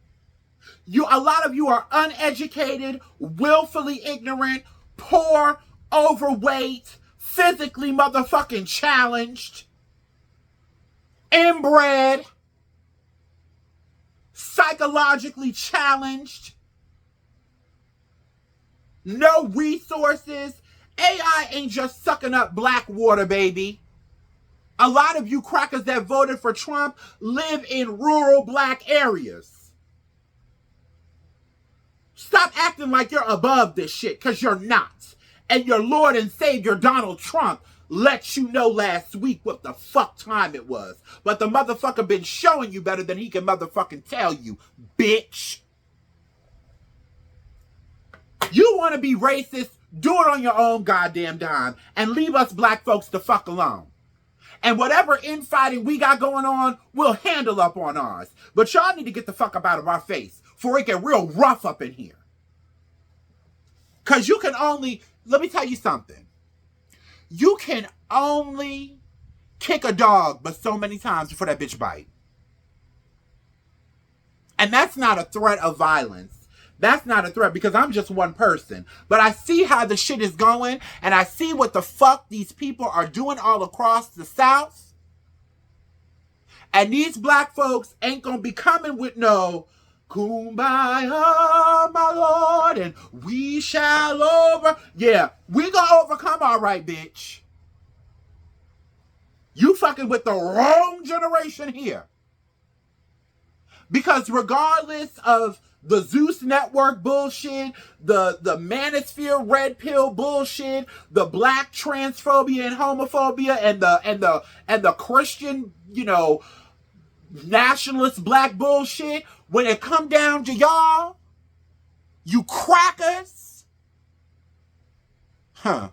A lot of you are uneducated, willfully ignorant, poor, overweight, physically motherfucking challenged, inbred, psychologically challenged, no resources. AI ain't just sucking up black water, baby. A lot of you crackers that voted for Trump live in rural black areas. Stop acting like you're above this shit, because you're not. And your Lord and Savior Donald Trump let you know last week what the fuck time it was. But the motherfucker been showing you better than he can motherfucking tell you, bitch. You want to be racist? Do it on your own goddamn dime and leave us black folks the fuck alone. And whatever infighting we got going on, we'll handle up on ours. But y'all need to get the fuck up out of our face before it get real rough up in here. Because you can only, let me tell you something. You can only kick a dog but so many times before that bitch bite. And that's not a threat of violence. That's not a threat because I'm just one person. But I see how the shit is going and I see what the fuck these people are doing all across the South. And these black folks ain't gonna be coming with no kumbaya, my Lord, and we shall Yeah, we gonna overcome all right, bitch. You fucking with the wrong generation here. Because regardless of the Zeus Network bullshit, the Manosphere red pill bullshit, the black transphobia and homophobia, and the Christian, nationalist black bullshit, when it come down to y'all, you crackers, ain't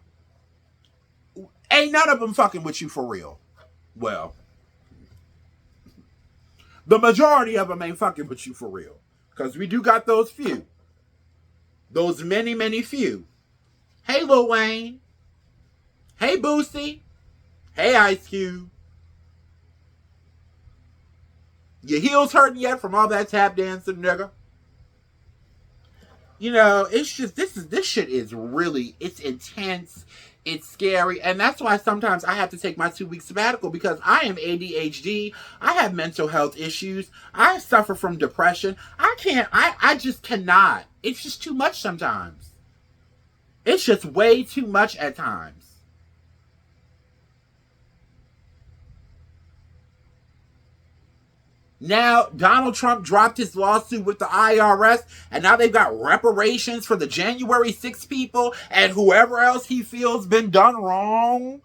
none of them fucking with you for real. Well, the majority of them ain't fucking with you for real. Because we do got those few. Those many, many few. Hey, Lil Wayne. Hey, Boosie. Hey, Ice Cube. Your heels hurting yet from all that tap dancing, nigga? It's just, this shit is really, it's intense. It's scary. And that's why sometimes I have to take my 2-week sabbatical because I am ADHD. I have mental health issues. I suffer from depression. I just cannot. It's just too much sometimes. It's just way too much at times. Now, Donald Trump dropped his lawsuit with the IRS, and now they've got reparations for the January 6 people and whoever else he feels been done wrong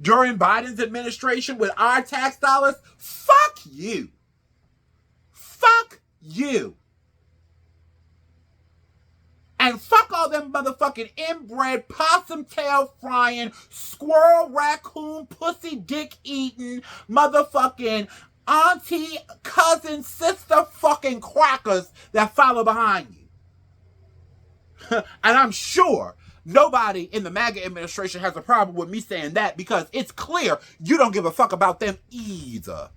during Biden's administration with our tax dollars. Fuck you. Fuck you. And fuck all them motherfucking inbred, possum tail frying, squirrel, raccoon, pussy dick eating, motherfucking auntie, cousin, sister fucking crackers that follow behind you. And I'm sure nobody in the MAGA administration has a problem with me saying that, because it's clear you don't give a fuck about them either.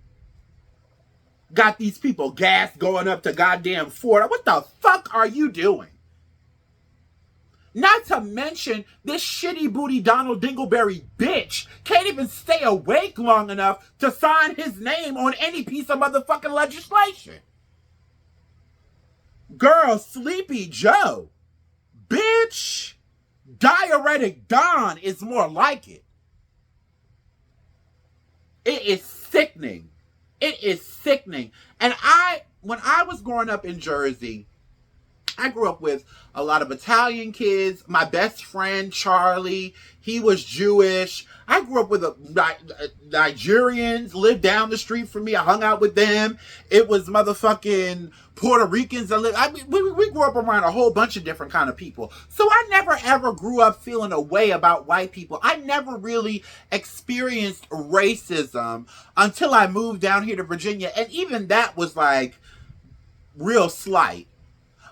Got these people gas going up to goddamn Florida. What the fuck are you doing? Not to mention, this shitty booty Donald Dingleberry bitch can't even stay awake long enough to sign his name on any piece of motherfucking legislation. Girl, Sleepy Joe. Bitch. Diuretic Don is more like it. It is sickening. It is sickening. And when I was growing up in Jersey, I grew up with a lot of Italian kids. My best friend, Charlie, he was Jewish. I grew up with Nigerians, lived down the street from me. I hung out with them. It was motherfucking Puerto Ricans. We grew up around a whole bunch of different kind of people. So I never ever grew up feeling a way about white people. I never really experienced racism until I moved down here to Virginia. And even that was like real slight.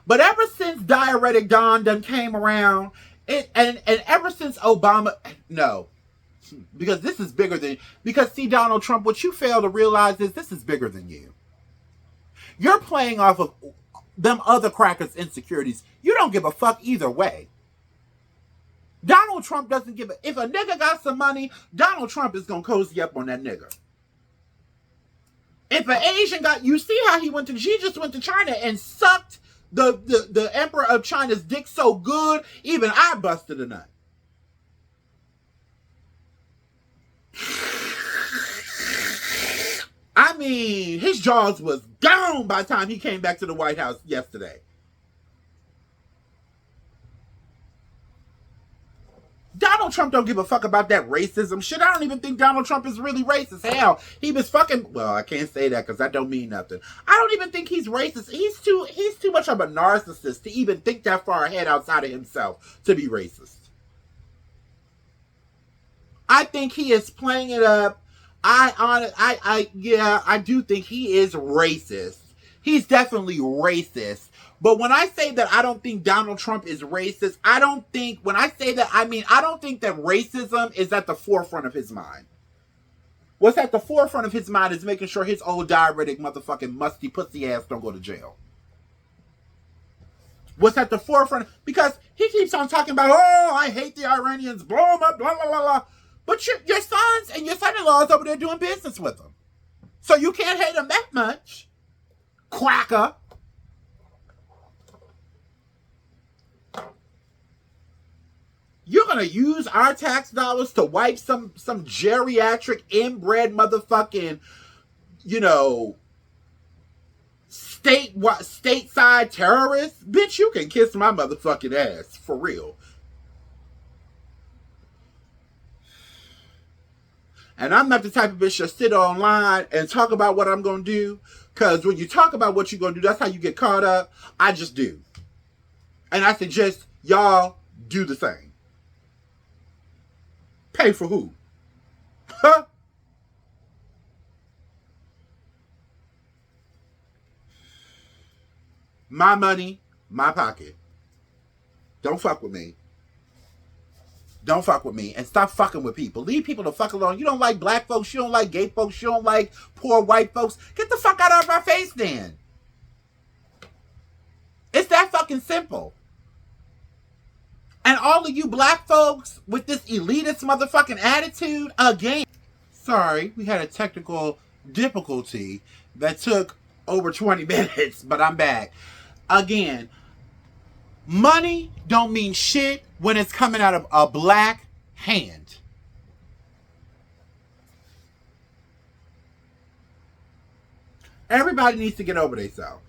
But ever since Diuretic Don done came around, and ever since Obama, no, because this is bigger than, because see, Donald Trump, what you fail to realize is this is bigger than you. You're playing off of them other crackers' insecurities. You don't give a fuck either way. Donald Trump doesn't give a, if a nigga got some money, Donald Trump is going to cozy up on that nigga. If an Asian got, you see how he just went to China and sucked the emperor of China's dick so good, even I busted a nut. I mean, his jaws was gone by the time he came back to the White House yesterday. Donald Trump don't give a fuck about that racism shit. I don't even think Donald Trump is really racist. Hell, he was fucking, well, I can't say that because that don't mean nothing. I don't even think he's racist. He's too much of a narcissist to even think that far ahead outside of himself to be racist. I think he is playing it up. I do think he is racist. He's definitely racist. But when I say that I don't think Donald Trump is racist, I don't think that racism is at the forefront of his mind. What's at the forefront of his mind is making sure his old diuretic motherfucking musty pussy ass don't go to jail. What's at the forefront? Because he keeps on talking about, oh, I hate the Iranians, blow them up, blah, blah, blah, blah. But your sons and your son-in-laws over there doing business with them. So you can't hate them that much. Quacker. You're going to use our tax dollars to wipe some geriatric inbred motherfucking, stateside terrorists? Bitch, you can kiss my motherfucking ass. For real. And I'm not the type of bitch that sit online and talk about what I'm going to do. Because when you talk about what you're going to do, that's how you get caught up. I just do. And I suggest y'all do the same. Pay for who? Huh? My money, my pocket. Don't fuck with me. Don't fuck with me. And stop fucking with people. Leave people the fuck alone. You don't like black folks. You don't like gay folks. You don't like poor white folks. Get the fuck out of our face then. It's that fucking simple. And all of you black folks with this elitist motherfucking attitude, again. Sorry, we had a technical difficulty that took over 20 minutes, but I'm back. Again, money don't mean shit when it's coming out of a black hand. Everybody needs to get over themselves.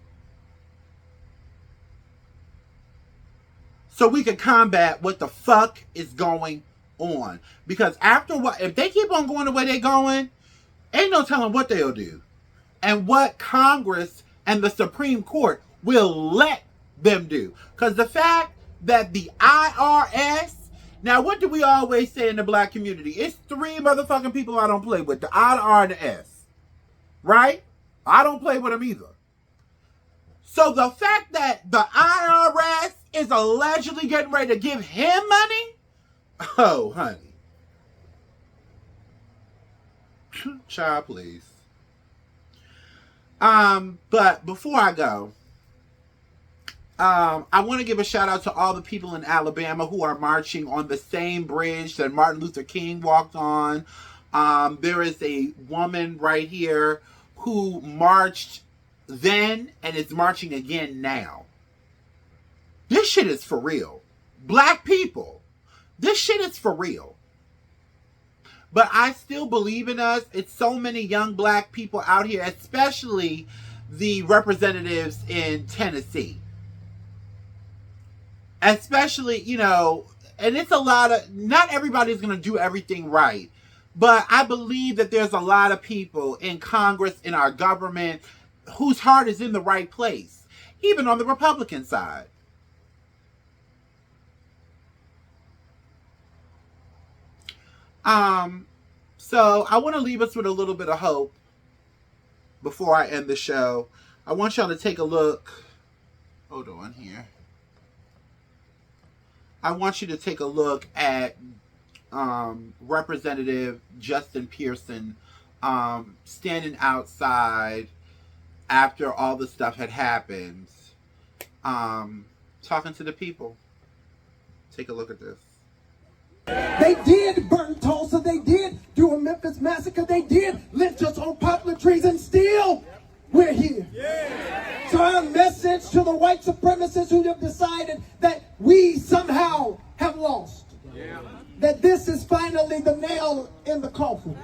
So we can combat what the fuck is going on. Because after what, if they keep on going the way they're going, ain't no telling what they'll do. And what Congress and the Supreme Court will let them do. Because the fact that the IRS, now what do we always say in the black community? It's three motherfucking people I don't play with. The I, the R, and the S. Right? I don't play with them either. So the fact that the IRS is allegedly getting ready to give him money? Oh, honey. Child, please. But before I go, I want to give a shout out to all the people in Alabama who are marching on the same bridge that Martin Luther King walked on. There is a woman right here who marched then and is marching again now. This shit is for real. Black people, this shit is for real. But I still believe in us. It's so many young black people out here, especially the representatives in Tennessee. Especially, you know, and it's a lot of, not everybody's going to do everything right. But I believe that there's a lot of people in Congress, in our government, whose heart is in the right place. Even on the Republican side. So I want to leave us with a little bit of hope before I end the show. I want y'all to take a look. Hold on here. I want you to take a look at Representative Justin Pearson standing outside after all the stuff had happened, talking to the people. Take a look at this. They did burn Tulsa. They did do a Memphis massacre. They did lynch us on poplar trees, and still we're here. Yeah. So our message to the white supremacists who have decided that we somehow have lost, that this is finally the nail in the coffin.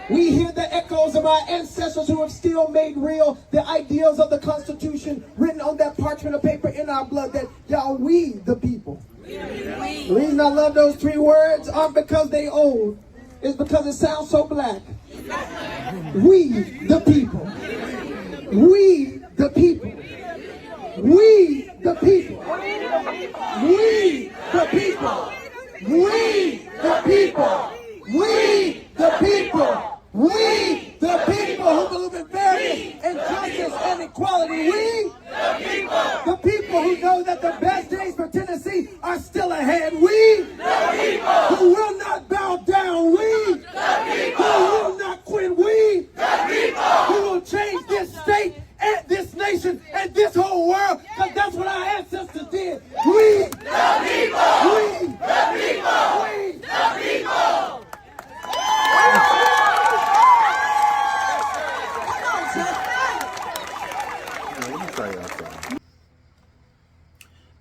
We hear the echoes of our ancestors who have still made real the ideals of the Constitution written on that parchment of paper in our blood, that y'all, we the people. The reason I love those three words aren't because they old, it's because it sounds so black. We the people. We the people. We the people. We the people. We the people. We the people. We the people who believe in fairness and justice and equality. We the people who know that the best days for Tennessee are still ahead. We who will not bow down. We who will not quit. We who will change this state and this nation and this whole world, because that's what our ancestors did. We the people. We the people. We the people.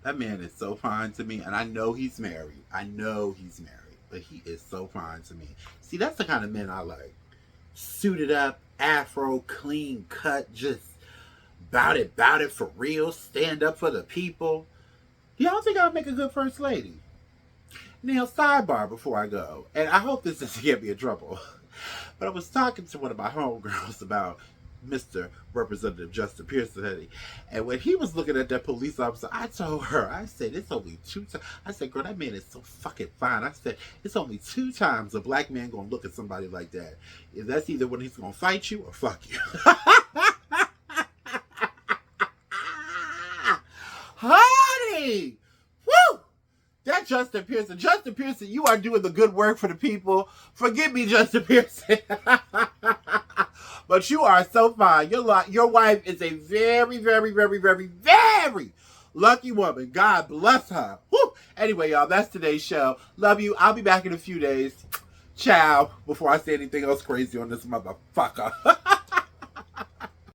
That man is so fine to me, and I know he's married. But he is so fine to me. See, that's the kind of men I like. Suited up, afro, clean cut, just bout it for real, stand up for the people. Y'all think I'll make a good first lady? Now, sidebar before I go, and I hope this doesn't get me in trouble, but I was talking to one of my homegirls about Mr. Representative Justin Pearson, honey. And when he was looking at that police officer, I told her, I said, it's only 2 times. I said, girl, that man is so fucking fine. I said, it's only 2 times a black man gonna look at somebody like that. If that's either when he's gonna fight you or fuck you. Honey! Woo! That Justin Pearson. Justin Pearson, you are doing the good work for the people. Forgive me, Justin Pearson. But you are so fine. Your wife is a very, very, very, very, very lucky woman. God bless her. Woo. Anyway, y'all, that's today's show. Love you. I'll be back in a few days. Ciao. Before I say anything else crazy on this motherfucker.